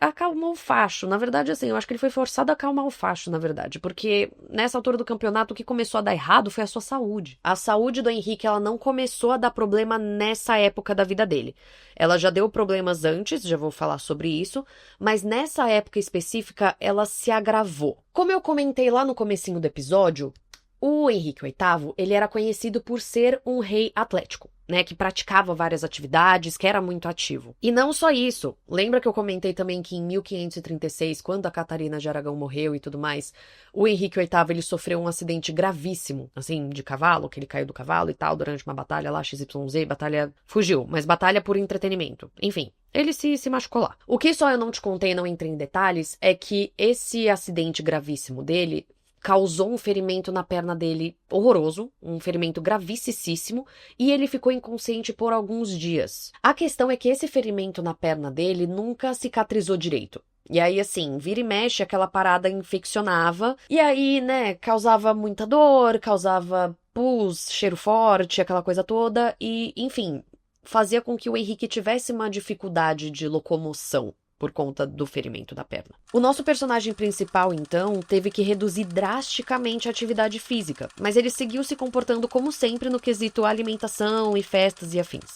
acalmou o facho, na verdade, assim, eu acho que ele foi forçado a acalmar o facho, na verdade, porque nessa altura do campeonato o que começou a dar errado foi a sua saúde. A saúde do Henrique, ela não começou a dar problema nessa época da vida dele. Ela já deu problemas antes, já vou falar sobre isso, mas nessa época específica ela se agravou. Como eu comentei lá no comecinho do episódio, o Henrique VIII, ele era conhecido por ser um rei atlético, né, que praticava várias atividades, que era muito ativo. E não só isso, lembra que eu comentei também que em 1536, quando a Catarina de Aragão morreu e tudo mais, o Henrique VIII, ele sofreu um acidente gravíssimo, assim, de cavalo, que ele caiu do cavalo e tal, durante uma batalha lá, XYZ, batalha fugiu, mas batalha por entretenimento, enfim. Ele se machucou lá. O que só eu não te contei, não entrei em detalhes, é que esse acidente gravíssimo dele causou um ferimento na perna dele horroroso, um ferimento gravíssimo, e ele ficou inconsciente por alguns dias. A questão é que esse ferimento na perna dele nunca cicatrizou direito. E aí, assim, vira e mexe, aquela parada infeccionava, e aí, né, causava muita dor, causava pus, cheiro forte, aquela coisa toda, e, enfim, fazia com que o Henrique tivesse uma dificuldade de locomoção por conta do ferimento da perna. O nosso personagem principal, então, teve que reduzir drasticamente a atividade física, mas ele seguiu se comportando como sempre no quesito alimentação e festas e afins.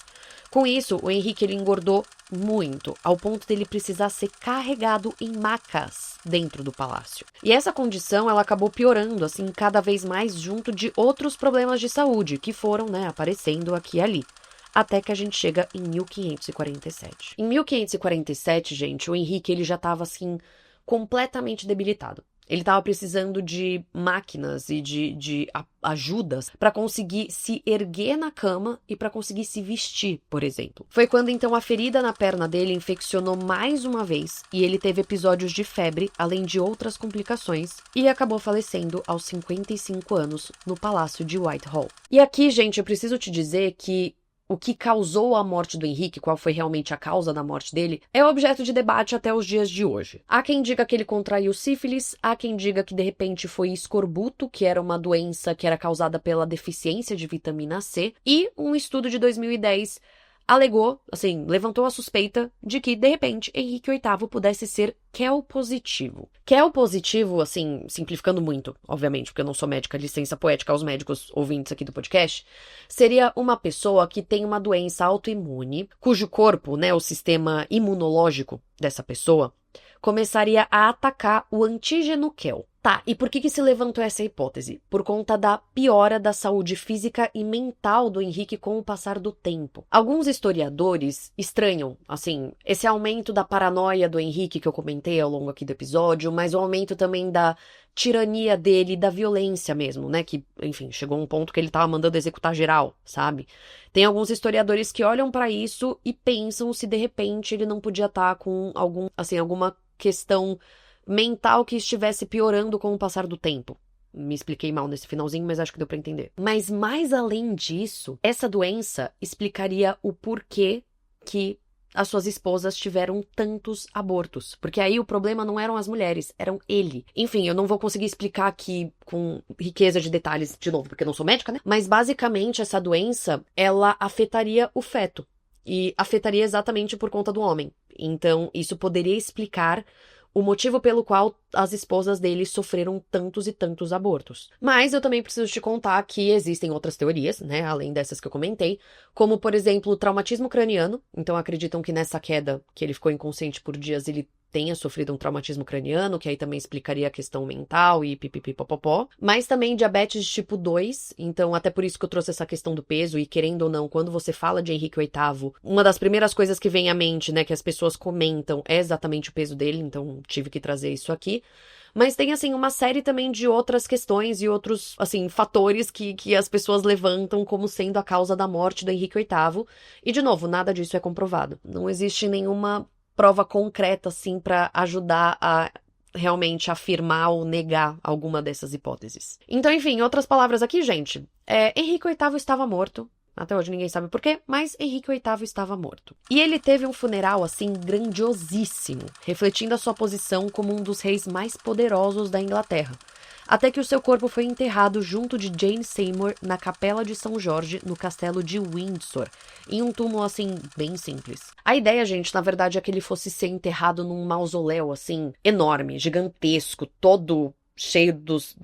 Com isso, o Henrique ele engordou muito, ao ponto dele precisar ser carregado em macas dentro do palácio. E essa condição, ela acabou piorando, assim, cada vez mais junto de outros problemas de saúde que foram, né, aparecendo aqui e ali. Até que a gente chega em 1547. Em 1547, gente, o Henrique ele já estava assim completamente debilitado. Ele estava precisando de máquinas e de ajudas para conseguir se erguer na cama e para conseguir se vestir, por exemplo. Foi quando então a ferida na perna dele infeccionou mais uma vez e ele teve episódios de febre, além de outras complicações, e acabou falecendo aos 55 anos no Palácio de Whitehall. E aqui, gente, eu preciso te dizer que o que causou a morte do Henrique, qual foi realmente a causa da morte dele, é objeto de debate até os dias de hoje. Há quem diga que ele contraiu sífilis, há quem diga que de repente foi escorbuto, que era uma doença que era causada pela deficiência de vitamina C, e um estudo de 2010 alegou, assim, levantou a suspeita de que, de repente, Henrique VIII pudesse ser QEL positivo. QEL positivo, assim, simplificando muito, obviamente, porque eu não sou médica, licença poética aos médicos ouvintes aqui do podcast, seria uma pessoa que tem uma doença autoimune, cujo corpo, né, o sistema imunológico dessa pessoa, começaria a atacar o antígeno QEL. Tá, e por que se levantou essa hipótese? Por conta da piora da saúde física e mental do Henrique com o passar do tempo. Alguns historiadores estranham, assim, esse aumento da paranoia do Henrique que eu comentei ao longo aqui do episódio, mas o aumento também da tirania dele, da violência mesmo, né? Que, enfim, chegou um ponto que ele tava mandando executar geral, sabe? Tem alguns historiadores que olham pra isso e pensam se de repente ele não podia estar com alguma questão mental que estivesse piorando com o passar do tempo. Me expliquei mal nesse finalzinho, mas acho que deu pra entender. Mas mais além disso, essa doença explicaria o porquê que as suas esposas tiveram tantos abortos. Porque aí o problema não eram as mulheres, eram ele. Enfim, eu não vou conseguir explicar aqui com riqueza de detalhes de novo, porque eu não sou médica, né? Mas basicamente essa doença, ela afetaria o feto. E afetaria exatamente por conta do homem. Então, isso poderia explicar o motivo pelo qual as esposas dele sofreram tantos e tantos abortos. Mas eu também preciso te contar que existem outras teorias, né, além dessas que eu comentei, como, por exemplo, o traumatismo craniano. Então acreditam que nessa queda, que ele ficou inconsciente por dias, ele tenha sofrido um traumatismo craniano, que aí também explicaria a questão mental e pipipipopopó. Mas também diabetes de tipo 2, então até por isso que eu trouxe essa questão do peso, e querendo ou não, quando você fala de Henrique VIII, uma das primeiras coisas que vem à mente, né, que as pessoas comentam é exatamente o peso dele, então tive que trazer isso aqui. Mas tem, assim, uma série também de outras questões e outros, assim, fatores que as pessoas levantam como sendo a causa da morte do Henrique VIII. E, de novo, nada disso é comprovado. Não existe nenhuma prova concreta, assim, pra ajudar a realmente afirmar ou negar alguma dessas hipóteses. Então, enfim, em outras palavras aqui, gente, Henrique VIII estava morto. Até hoje ninguém sabe por quê, mas Henrique VIII estava morto. E ele teve um funeral, assim, grandiosíssimo, refletindo a sua posição como um dos reis mais poderosos da Inglaterra. Até que o seu corpo foi enterrado junto de Jane Seymour na Capela de São Jorge, no castelo de Windsor, em um túmulo, assim, bem simples. A ideia, gente, na verdade, é que ele fosse ser enterrado num mausoléu, assim, enorme, gigantesco, todo cheio dos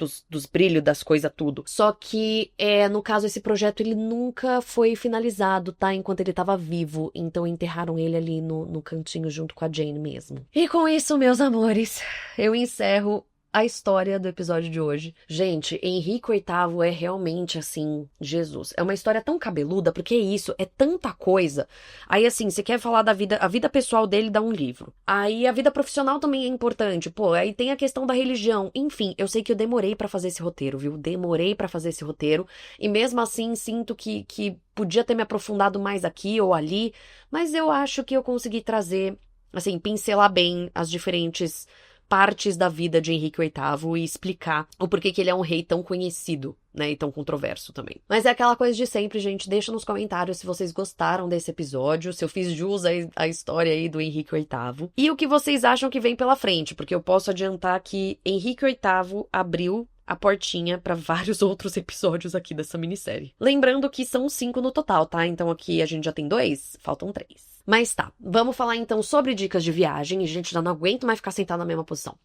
brilhos das coisas, tudo. Só que, no caso, esse projeto, ele nunca foi finalizado, tá? Enquanto ele tava vivo. Então, enterraram ele ali no cantinho junto com a Jane mesmo. E com isso, meus amores, eu encerro a história do episódio de hoje. Gente, Henrique VIII é realmente, assim, Jesus. É uma história tão cabeluda, porque é isso, é tanta coisa. Aí, assim, você quer falar da vida, a vida pessoal dele, dá um livro. Aí, a vida profissional também é importante. Pô, aí tem a questão da religião. Enfim, eu sei que eu demorei pra fazer esse roteiro, viu? Demorei pra fazer esse roteiro. E mesmo assim, sinto que podia ter me aprofundado mais aqui ou ali. Mas eu acho que eu consegui trazer, assim, pincelar bem as diferentes partes da vida de Henrique VIII e explicar o porquê que ele é um rei tão conhecido, né, e tão controverso também. Mas é aquela coisa de sempre, gente, deixa nos comentários se vocês gostaram desse episódio, se eu fiz jus à história aí do Henrique VIII, e o que vocês acham que vem pela frente, porque eu posso adiantar que Henrique VIII abriu a portinha para vários outros episódios aqui dessa minissérie. Lembrando que são 5 no total, tá? Então aqui a gente já tem 2, faltam 3. Mas tá, vamos falar então sobre dicas de viagem, e gente, já não aguento mais ficar sentado na mesma posição.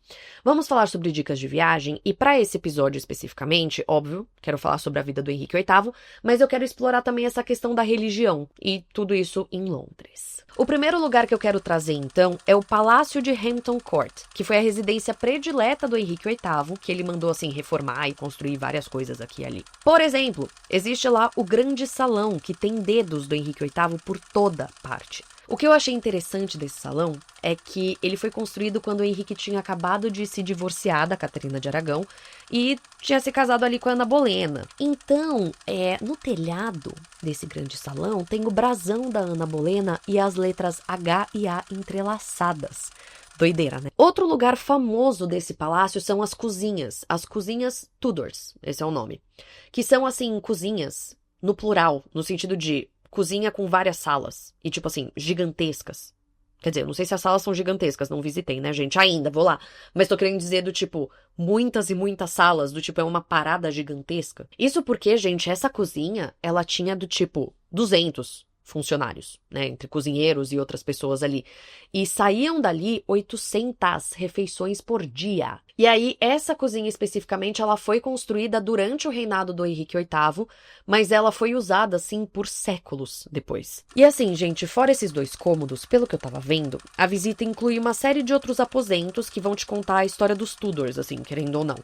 Vamos falar sobre dicas de viagem, e para esse episódio especificamente, óbvio, quero falar sobre a vida do Henrique VIII, mas eu quero explorar também essa questão da religião, e tudo isso em Londres. O primeiro lugar que eu quero trazer então é o Palácio de Hampton Court, que foi a residência predileta do Henrique VIII, que ele mandou assim reformar e construir várias coisas aqui e ali. Por exemplo, existe lá o Grande Salão, que tem dedos do Henrique VIII por toda parte. O que eu achei interessante desse salão é que ele foi construído quando o Henrique tinha acabado de se divorciar da Catarina de Aragão e tinha se casado ali com a Ana Bolena. Então, no telhado desse grande salão tem o brasão da Ana Bolena e as letras H e A entrelaçadas. Doideira, né? Outro lugar famoso desse palácio são as cozinhas Tudors, esse é o nome, que são, assim, cozinhas no plural, no sentido de cozinha com várias salas. E, tipo assim, gigantescas. Quer dizer, eu não sei se as salas são gigantescas, não visitei, né, gente? Ainda, vou lá. Mas tô querendo dizer do tipo, muitas e muitas salas, do tipo, é uma parada gigantesca. Isso porque, gente, essa cozinha, ela tinha do tipo 200, funcionários, né, entre cozinheiros e outras pessoas ali. E saíam dali 800 refeições por dia. E aí, essa cozinha especificamente, ela foi construída durante o reinado do Henrique VIII, mas ela foi usada, assim, por séculos depois. E assim, gente, fora esses 2 cômodos, pelo que eu tava vendo, a visita inclui uma série de outros aposentos que vão te contar a história dos Tudors, assim, querendo ou não.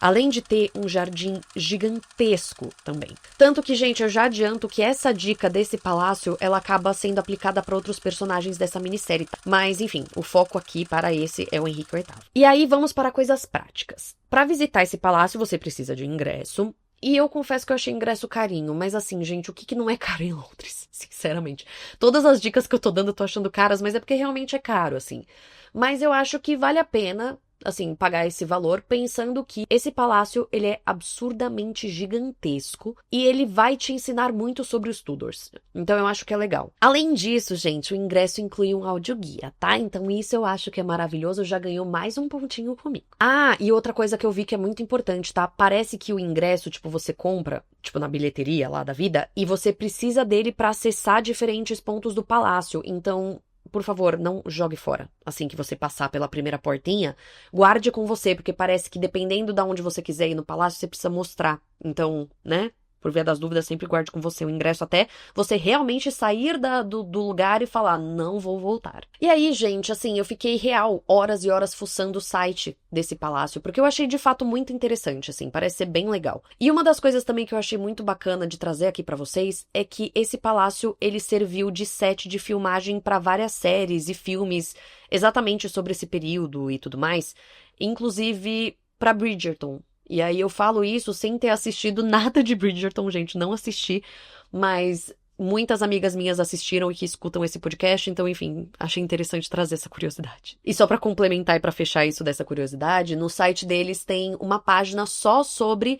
Além de ter um jardim gigantesco também. Tanto que, gente, eu já adianto que essa dica desse palácio, ela acaba sendo aplicada para outros personagens dessa minissérie, tá? Mas, enfim, o foco aqui para esse é o Henrique VIII. E aí, vamos para coisas práticas. Para visitar esse palácio, você precisa de ingresso. E eu confesso que eu achei ingresso carinho, mas assim, gente, o que não é caro em Londres? Sinceramente. Todas as dicas que eu tô dando eu tô achando caras, mas é porque realmente é caro, assim. Mas eu acho que vale a pena, assim, pagar esse valor, pensando que esse palácio, ele é absurdamente gigantesco e ele vai te ensinar muito sobre os Tudors. Então eu acho que é legal. Além disso, gente, o ingresso inclui um audioguia, tá? Então isso eu acho que é maravilhoso, já ganhou mais um pontinho comigo. Ah, e outra coisa que eu vi que é muito importante, tá? Parece que o ingresso, tipo, você compra, tipo, na bilheteria lá da vida, e você precisa dele pra acessar diferentes pontos do palácio. Então, por favor, não jogue fora. Assim que você passar pela primeira portinha, guarde com você, porque parece que dependendo de onde você quiser ir no palácio, você precisa mostrar. Então, né? Por via das dúvidas, sempre guarde com você o ingresso até você realmente sair do lugar e falar, não vou voltar. E aí, gente, assim, eu fiquei real horas e horas fuçando o site desse palácio, porque eu achei de fato muito interessante, assim, parece ser bem legal. E uma das coisas também que eu achei muito bacana de trazer aqui pra vocês é que esse palácio, ele serviu de set de filmagem pra várias séries e filmes exatamente sobre esse período e tudo mais, inclusive pra Bridgerton. E aí eu falo isso sem ter assistido nada de Bridgerton, gente, não assisti, mas muitas amigas minhas assistiram e que escutam esse podcast, então, enfim, achei interessante trazer essa curiosidade. E só pra complementar e pra fechar isso dessa curiosidade, no site deles tem uma página só sobre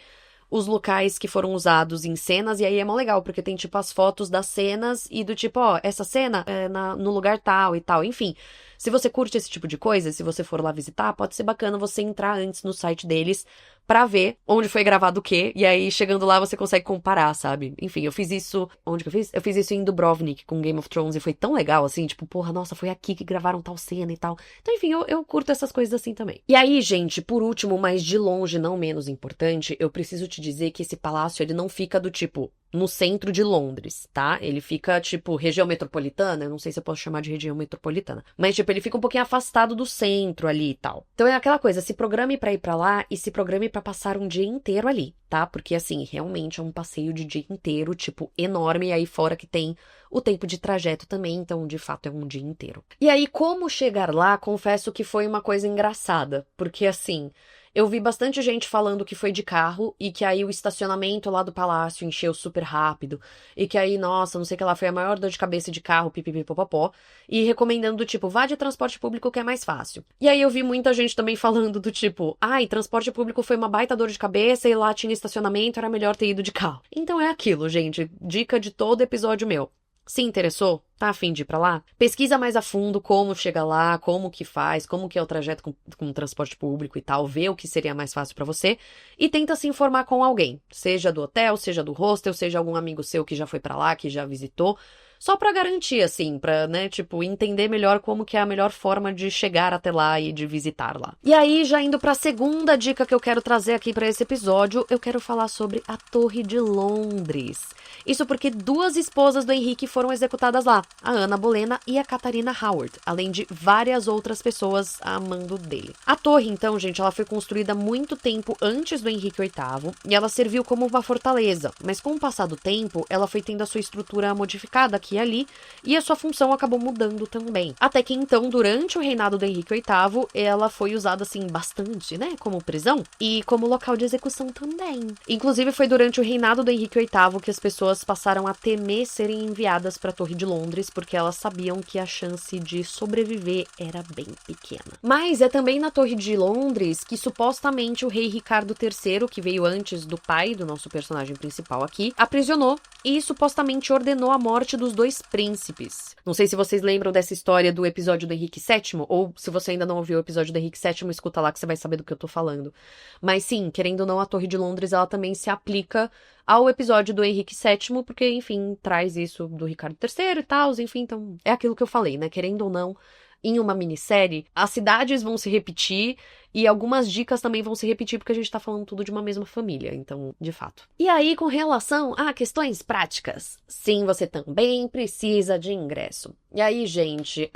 os locais que foram usados em cenas, e aí é mó legal, porque tem, tipo, as fotos das cenas e do tipo, ó, essa cena é no lugar tal e tal, enfim. Se você curte esse tipo de coisa, se você for lá visitar, pode ser bacana você entrar antes no site deles pra ver onde foi gravado o quê, e aí chegando lá você consegue comparar, sabe? Enfim, eu fiz isso... Onde que eu fiz? Eu fiz isso em Dubrovnik, com Game of Thrones, e foi tão legal, assim, tipo, porra, nossa, foi aqui que gravaram tal cena e tal. Então, enfim, eu curto essas coisas assim também. E aí, gente, por último, mas de longe não menos importante, eu preciso te dizer que esse palácio, ele não fica do tipo... no centro de Londres, tá? Ele fica, tipo, região metropolitana, eu não sei se eu posso chamar de região metropolitana, mas, tipo, ele fica um pouquinho afastado do centro ali e tal. Então é aquela coisa, se programe pra ir pra lá e se programe pra passar um dia inteiro ali, tá? Porque, assim, realmente é um passeio de dia inteiro, tipo, enorme, e aí fora que tem o tempo de trajeto também, então, de fato, é um dia inteiro. E aí, como chegar lá, confesso que foi uma coisa engraçada, porque, assim... eu vi bastante gente falando que foi de carro e que aí o estacionamento lá do palácio encheu super rápido e que aí, nossa, não sei o que lá, foi a maior dor de cabeça de carro, pipipipopopó, e recomendando do tipo, vá de transporte público que é mais fácil. E aí eu vi muita gente também falando do tipo, ai, transporte público foi uma baita dor de cabeça e lá tinha estacionamento, era melhor ter ido de carro. Então é aquilo, gente, dica de todo episódio meu. Se interessou? Tá a fim de ir pra lá? Pesquisa mais a fundo como chega lá, como que faz, como que é o trajeto com transporte público e tal, vê o que seria mais fácil pra você e tenta se informar com alguém, seja do hotel, seja do hostel, seja algum amigo seu que já foi pra lá, que já visitou, só pra garantir, assim, pra, né, tipo, entender melhor como que é a melhor forma de chegar até lá e de visitar lá. E aí, já indo pra segunda dica que eu quero trazer aqui pra esse episódio, eu quero falar sobre a Torre de Londres. Isso porque 2 esposas do Henrique foram executadas lá, a Ana Bolena e a Catarina Howard, além de várias outras pessoas a mando dele. A torre, então, gente, ela foi construída muito tempo antes do Henrique VIII e ela serviu como uma fortaleza, mas com o passar do tempo, ela foi tendo a sua estrutura modificada aqui e ali e a sua função acabou mudando também. Até que, então, durante o reinado do Henrique VIII, ela foi usada, assim, bastante, né, como prisão e como local de execução também. Inclusive, foi durante o reinado do Henrique VIII que as pessoas passaram a temer serem enviadas para a Torre de Londres, porque elas sabiam que a chance de sobreviver era bem pequena. Mas é também na Torre de Londres que supostamente o rei Ricardo III, que veio antes do pai do nosso personagem principal aqui, aprisionou e supostamente ordenou a morte dos dois príncipes. Não sei se vocês lembram dessa história do episódio do Henrique VII, ou se você ainda não ouviu o episódio do Henrique VII, escuta lá que você vai saber do que eu tô falando. Mas sim, querendo ou não, a Torre de Londres, ela também se aplica ao episódio do Henrique VII, porque, enfim, traz isso do Ricardo III e tal, enfim, então é aquilo que eu falei, né? Querendo ou não, em uma minissérie, as cidades vão se repetir e algumas dicas também vão se repetir porque a gente tá falando tudo de uma mesma família, então, de fato. E aí, com relação a questões práticas, sim, você também precisa de ingresso. E aí, gente,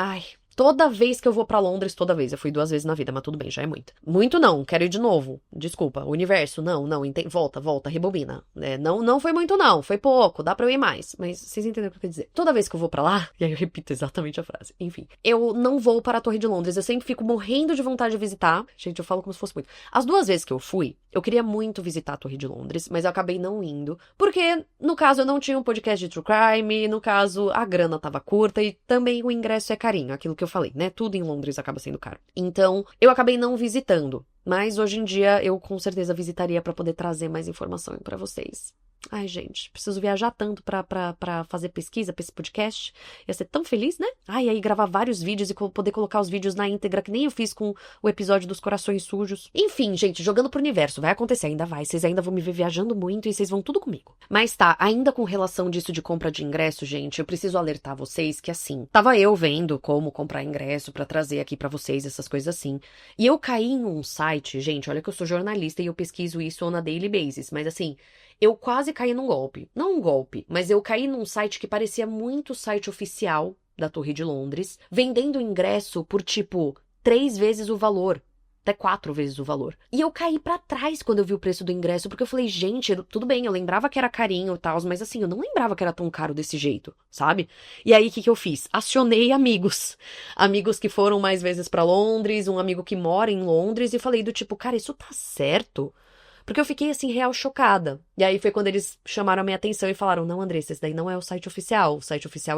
toda vez que eu vou pra Londres, toda vez, eu fui 2 vezes na vida, mas tudo bem, já é muito. Muito não, quero ir de novo. Desculpa, universo, não, volta, rebobina. Não foi muito não, foi pouco, dá pra eu ir mais. Mas vocês entenderam o que eu quero dizer. Toda vez que eu vou pra lá, e aí eu repito exatamente a frase, enfim. Eu não vou para a Torre de Londres, eu sempre fico morrendo de vontade de visitar. Gente, eu falo como se fosse muito. As 2 vezes que eu fui, eu queria muito visitar a Torre de Londres, mas eu acabei não indo. Porque, no caso, eu não tinha um podcast de True Crime, no caso, a grana tava curta e também o ingresso é carinho, aquilo que eu falei, né? Tudo em Londres acaba sendo caro. Então, eu acabei não visitando. Mas hoje em dia eu com certeza visitaria pra poder trazer mais informação pra vocês. Ai, gente, preciso viajar tanto pra fazer pesquisa pra esse podcast. Ia ser tão feliz, né? Ai, aí gravar vários vídeos e poder colocar os vídeos na íntegra, que nem eu fiz com o episódio dos corações sujos. Enfim, gente, jogando pro universo, vai acontecer, ainda vai. Vocês ainda vão me ver viajando muito e vocês vão tudo comigo. Mas tá, ainda com relação disso de compra de ingresso, gente, eu preciso alertar vocês que assim, tava eu vendo como comprar ingresso pra trazer aqui pra vocês, essas coisas assim. E eu caí em um site, gente, olha que eu sou jornalista e eu pesquiso isso na daily basis, mas assim, eu quase caí num golpe. Não um golpe, mas eu caí num site que parecia muito site oficial da Torre de Londres, vendendo ingresso por, tipo, 3 vezes o valor. Até 4 vezes o valor. E eu caí pra trás quando eu vi o preço do ingresso, porque eu falei, gente, tudo bem, eu lembrava que era carinho e tal, mas assim, eu não lembrava que era tão caro desse jeito, sabe? E aí, o que eu fiz? Acionei amigos. Amigos que foram mais vezes pra Londres, um amigo que mora em Londres, e falei do tipo, cara, isso tá certo? Porque eu fiquei, assim, real chocada. E aí foi quando eles chamaram a minha atenção e falaram, não, Andressa, esse daí não é o site oficial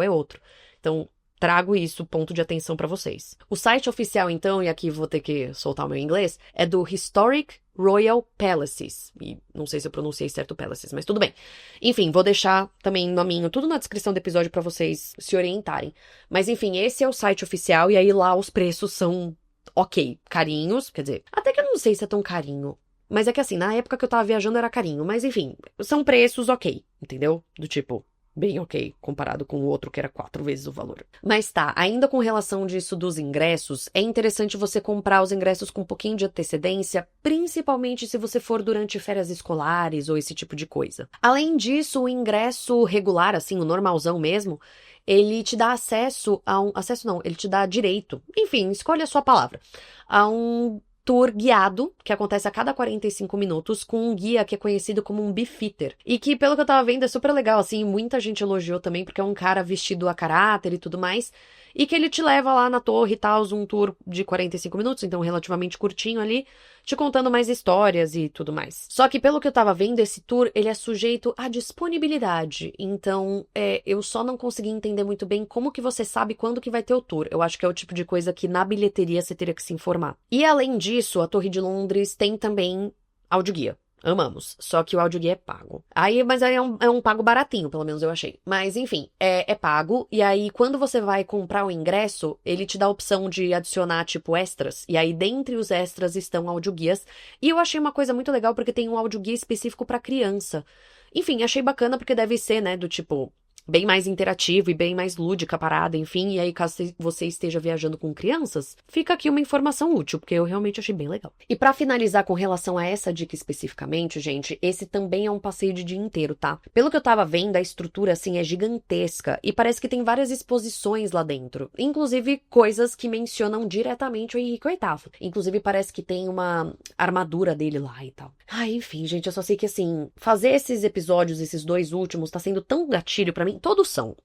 é outro. Então, trago isso, ponto de atenção pra vocês. O site oficial, então, e aqui vou ter que soltar o meu inglês, é do Historic Royal Palaces. E não sei se eu pronunciei certo Palaces, mas tudo bem. Enfim, vou deixar também nominho, tudo na descrição do episódio pra vocês se orientarem. Mas enfim, esse é o site oficial e aí lá os preços são ok, carinhos, quer dizer, até que eu não sei se é tão carinho. Mas é que assim, na época que eu tava viajando era carinho. Mas enfim, são preços ok, entendeu? Do tipo, bem ok, comparado com o outro que era 4 vezes o valor. Mas tá, ainda com relação disso dos ingressos, é interessante você comprar os ingressos com um pouquinho de antecedência, principalmente se você for durante férias escolares ou esse tipo de coisa. Além disso, o ingresso regular, assim, o normalzão mesmo, ele te dá acesso a um... Acesso não, ele te dá direito. Enfim, escolhe a sua palavra. A um tour guiado, que acontece a cada 45 minutos, com um guia que é conhecido como um beefeater. E que, pelo que eu tava vendo, é super legal, assim, muita gente elogiou também, porque é um cara vestido a caráter e tudo mais, e que ele te leva lá na torre e tal, um tour de 45 minutos, então relativamente curtinho ali, te contando mais histórias e tudo mais. Só que, pelo que eu tava vendo, esse tour, ele é sujeito à disponibilidade, então, eu só não consegui entender muito bem como que você sabe quando que vai ter o tour. Eu acho que é o tipo de coisa que na bilheteria você teria que se informar. E além disso, a Torre de Londres tem também audioguia. Amamos. Só que o audioguia é pago. Mas aí é um pago baratinho, pelo menos eu achei. Mas, enfim, é pago. E aí, quando você vai comprar o ingresso, ele te dá a opção de adicionar, tipo, extras. E aí, dentre os extras estão audioguias. E eu achei uma coisa muito legal, porque tem um audioguia específico pra criança. Enfim, achei bacana, porque deve ser, né, do tipo... bem mais interativo e bem mais lúdica a parada, enfim. E aí, caso você esteja viajando com crianças, fica aqui uma informação útil, porque eu realmente achei bem legal. E pra finalizar com relação a essa dica especificamente, gente, esse também é um passeio de dia inteiro, tá? Pelo que eu tava vendo, a estrutura, assim, é gigantesca e parece que tem várias exposições lá dentro. Inclusive, coisas que mencionam diretamente o Henrique VIII. Inclusive, parece que tem uma armadura dele lá e tal. Enfim, gente, eu só sei que, assim, fazer esses episódios, esses 2 últimos, tá sendo tão gatilho pra mim. Todos são.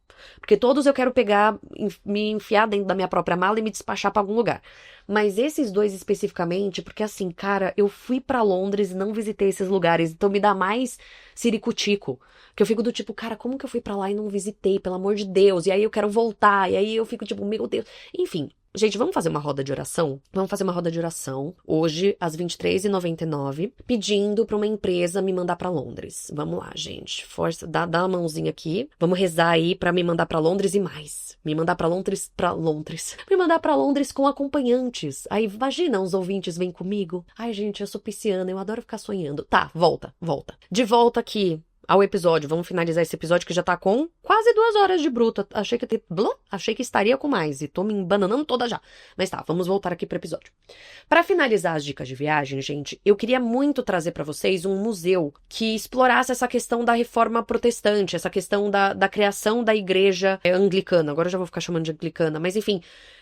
Porque todos eu quero pegar, me enfiar dentro da minha própria mala e me despachar pra algum lugar. Mas esses 2 especificamente, porque assim, cara, eu fui pra Londres e não visitei esses lugares, então me dá mais ciricutico. Que eu fico do tipo, cara, como que eu fui pra lá e não visitei, pelo amor de Deus? E aí eu quero voltar, e aí eu fico tipo, meu Deus. Enfim, Gente, vamos fazer uma roda de oração? Vamos fazer uma roda de oração hoje, às 23h99, pedindo pra uma empresa me mandar pra Londres. Vamos lá, gente. Força, dá uma mãozinha aqui. Vamos rezar aí pra me mandar pra Londres e mais. Me mandar pra Londres. Me mandar pra Londres com acompanhantes. Aí, imagina, os ouvintes vêm comigo. Ai, gente, eu sou pisciana, eu adoro ficar sonhando. Tá, volta. De volta aqui ao episódio. Vamos finalizar esse episódio que já tá com quase 2 horas de bruto. Achei que estaria com mais e tô me embananando toda já. Mas tá, vamos voltar aqui pro episódio. Pra finalizar as dicas de viagem, gente, eu queria muito trazer pra vocês um museu que explorasse essa questão da reforma protestante, essa questão da criação da igreja anglicana. Agora eu já vou ficar chamando de anglicana, mas enfim,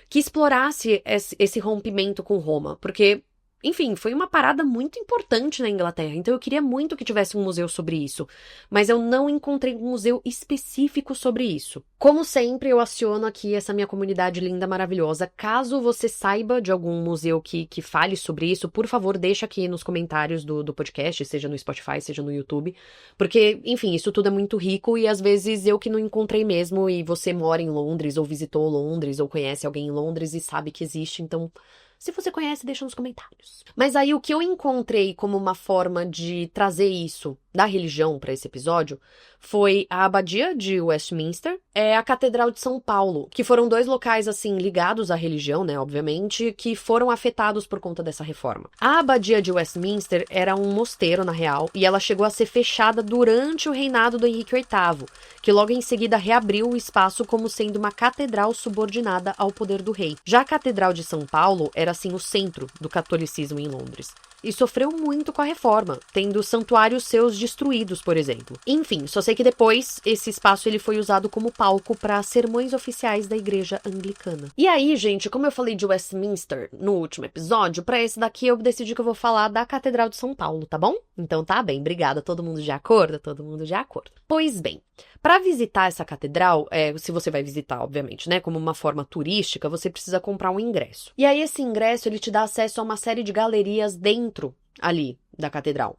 que explorasse esse rompimento com Roma, porque enfim, foi uma parada muito importante na Inglaterra, então eu queria muito que tivesse um museu sobre isso, mas eu não encontrei um museu específico sobre isso. Como sempre, eu aciono aqui essa minha comunidade linda, maravilhosa. Caso você saiba de algum museu que fale sobre isso, por favor, deixa aqui nos comentários do podcast, seja no Spotify, seja no YouTube, porque, enfim, isso tudo é muito rico e às vezes eu que não encontrei mesmo e você mora em Londres ou visitou Londres ou conhece alguém em Londres e sabe que existe, então se você conhece, deixa nos comentários. Mas aí o que eu encontrei como uma forma de trazer isso da religião para esse episódio foi a Abadia de Westminster e a Catedral de São Paulo, que foram 2 locais, assim, ligados à religião, né, obviamente, que foram afetados por conta dessa reforma. A Abadia de Westminster era um mosteiro, na real, e ela chegou a ser fechada durante o reinado do Henrique VIII, que logo em seguida reabriu o espaço como sendo uma catedral subordinada ao poder do rei. Já a Catedral de São Paulo era, assim, o centro do catolicismo em Londres. E sofreu muito com a reforma, tendo santuários seus destruídos, por exemplo. Enfim, só sei que depois esse espaço ele foi usado como palco para sermões oficiais da igreja anglicana. E aí, gente, como eu falei de Westminster no último episódio, para esse daqui eu decidi que eu vou falar da Catedral de São Paulo, tá bom? Então tá bem, obrigada. Todo mundo de acordo? Todo mundo de acordo. Pois bem, para visitar essa catedral, se você vai visitar, obviamente, né, como uma forma turística, você precisa comprar um ingresso. E aí esse ingresso, ele te dá acesso a uma série de galerias dentro ali da catedral.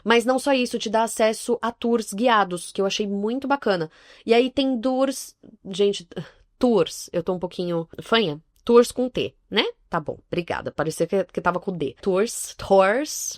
Mas não só isso, te dá acesso a tours guiados, que eu achei muito bacana. E aí tem tours, gente, tours, eu tô um pouquinho fanha, tours com T, né? Tá bom, obrigada. Parecia que tava com D. Tours.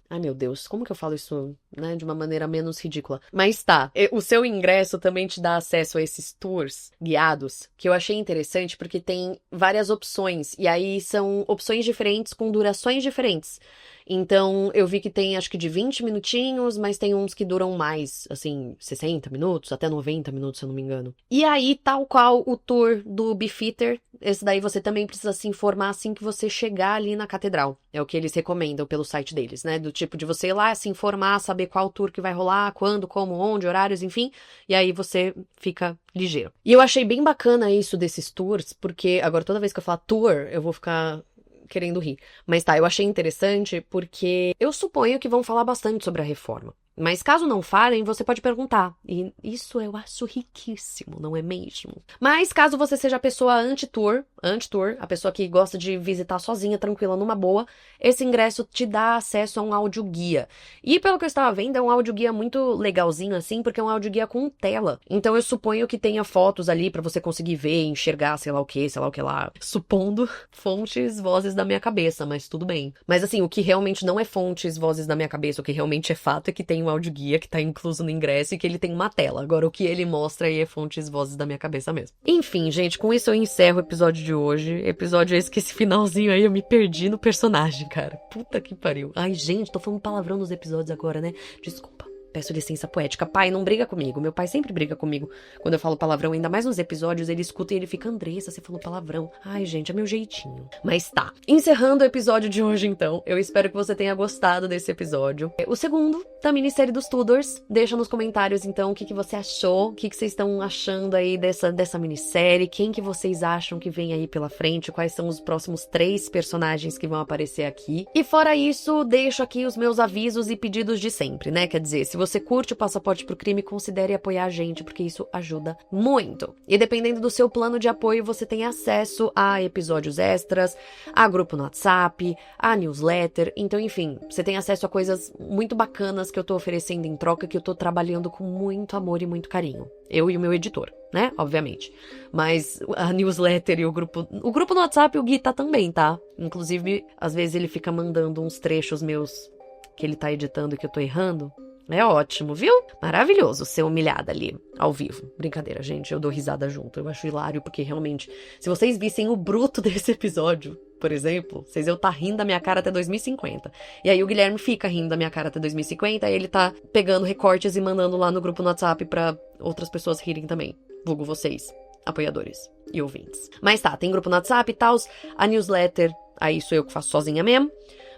Ai, meu Deus, como que eu falo isso, né, de uma maneira menos ridícula? Mas tá, o seu ingresso também te dá acesso a esses tours guiados, que eu achei interessante porque tem várias opções, e aí são opções diferentes com durações diferentes. Então, eu vi que tem, acho que de 20 minutinhos, mas tem uns que duram mais, assim, 60 minutos, até 90 minutos, se eu não me engano. E aí, tal qual o tour do Beefeater, esse daí você também precisa se informar assim que você chegar ali na catedral. É o que eles recomendam pelo site deles, né? Do tipo de você ir lá, se informar, saber qual tour que vai rolar, quando, como, onde, horários, enfim. E aí você fica ligeiro. E eu achei bem bacana isso desses tours, porque agora toda vez que eu falar tour, eu vou ficar querendo rir. Mas tá, eu achei interessante porque eu suponho que vão falar bastante sobre a reforma. Mas caso não falem, você pode perguntar. E isso eu acho riquíssimo, não é mesmo? Mas caso você seja a pessoa anti-tour, a pessoa que gosta de visitar sozinha, tranquila, numa boa, esse ingresso te dá acesso a um audioguia. E pelo que eu estava vendo, é um audioguia muito legalzinho assim, porque é um audioguia com tela. Então eu suponho que tenha fotos ali pra você conseguir ver, enxergar, sei lá o que lá. Supondo fontes, vozes da minha cabeça, mas tudo bem. Mas assim, o que realmente não é fontes, vozes da minha cabeça, o que realmente é fato é que tem um audioguia que tá incluso no ingresso e que ele tem uma tela. Agora, o que ele mostra aí é fontes, vozes da minha cabeça mesmo. Enfim, gente, com isso eu encerro o episódio de hoje. Episódio esse que esse finalzinho aí eu me perdi no personagem, cara. Puta que pariu. Ai, gente, tô falando palavrão nos episódios agora, né? Desculpa. Peço licença poética. Pai, não briga comigo. Meu pai sempre briga comigo quando eu falo palavrão. Ainda mais nos episódios, ele escuta e ele fica, Andressa, você falou palavrão. Ai, gente, é meu jeitinho. Mas tá. Encerrando o episódio de hoje, então. Eu espero que você tenha gostado desse episódio. O segundo da minissérie dos Tudors. Deixa nos comentários, então, o que você achou. O que vocês estão achando aí dessa minissérie. Quem que vocês acham que vem aí pela frente. Quais são os próximos 3 personagens que vão aparecer aqui. E fora isso, deixo aqui os meus avisos e pedidos de sempre, né? Quer dizer, se você curte o Passaporte pro Crime, considere apoiar a gente, porque isso ajuda muito. E dependendo do seu plano de apoio, você tem acesso a episódios extras, a grupo no WhatsApp, a newsletter. Então, enfim, você tem acesso a coisas muito bacanas que eu tô oferecendo em troca, que eu tô trabalhando com muito amor e muito carinho. Eu e o meu editor, né? Obviamente. Mas a newsletter e o grupo no WhatsApp, o Gui tá também, tá? Inclusive, às vezes ele fica mandando uns trechos meus que ele tá editando e que eu tô errando. É ótimo, viu? Maravilhoso ser humilhada ali, ao vivo. Brincadeira, gente, eu dou risada junto. Eu acho hilário, porque realmente, se vocês vissem o bruto desse episódio, por exemplo, vocês iam tá rindo da minha cara até 2050. E aí o Guilherme fica rindo da minha cara até 2050, aí ele tá pegando recortes e mandando lá no grupo no WhatsApp pra outras pessoas rirem também. Vulgo vocês, apoiadores e ouvintes. Mas tá, tem grupo no WhatsApp e tal, a newsletter, aí sou eu que faço sozinha mesmo.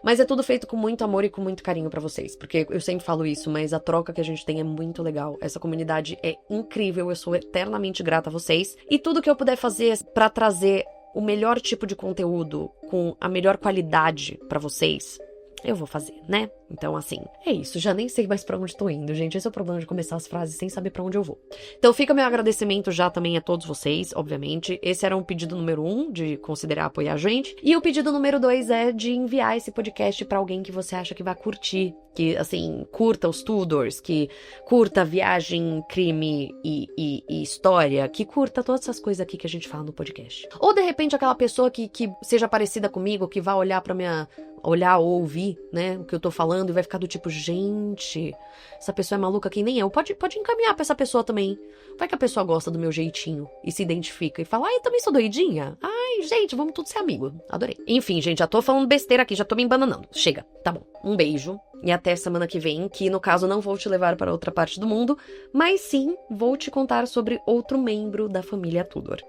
Mas é tudo feito com muito amor e com muito carinho pra vocês. Porque eu sempre falo isso, mas a troca que a gente tem é muito legal. Essa comunidade é incrível, eu sou eternamente grata a vocês. E tudo que eu puder fazer pra trazer o melhor tipo de conteúdo com a melhor qualidade pra vocês, eu vou fazer, né? Então, assim, é isso. Já nem sei mais pra onde tô indo, gente. Esse é o problema de começar as frases sem saber pra onde eu vou. Então, fica meu agradecimento já também a todos vocês, obviamente. Esse era o pedido número 1, de considerar apoiar a gente. E o pedido número 2 é de enviar esse podcast pra alguém que você acha que vai curtir. Que, assim, curta os Tudors, que curta viagem, crime e história, que curta todas essas coisas aqui que a gente fala no podcast. Ou, de repente, aquela pessoa que seja parecida comigo, que vai olhar pra minha... olhar ou ouvir, né, o que eu tô falando e vai ficar do tipo, gente, essa pessoa é maluca que nem eu. Pode encaminhar pra essa pessoa também. Vai que a pessoa gosta do meu jeitinho e se identifica e fala, ai, eu também sou doidinha. Ai, gente, vamos todos ser amigos. Adorei. Enfim, gente, já tô falando besteira aqui, já tô me embananando. Chega, tá bom. Um beijo e até semana que vem, que no caso não vou te levar para outra parte do mundo, mas sim vou te contar sobre outro membro da família Tudor.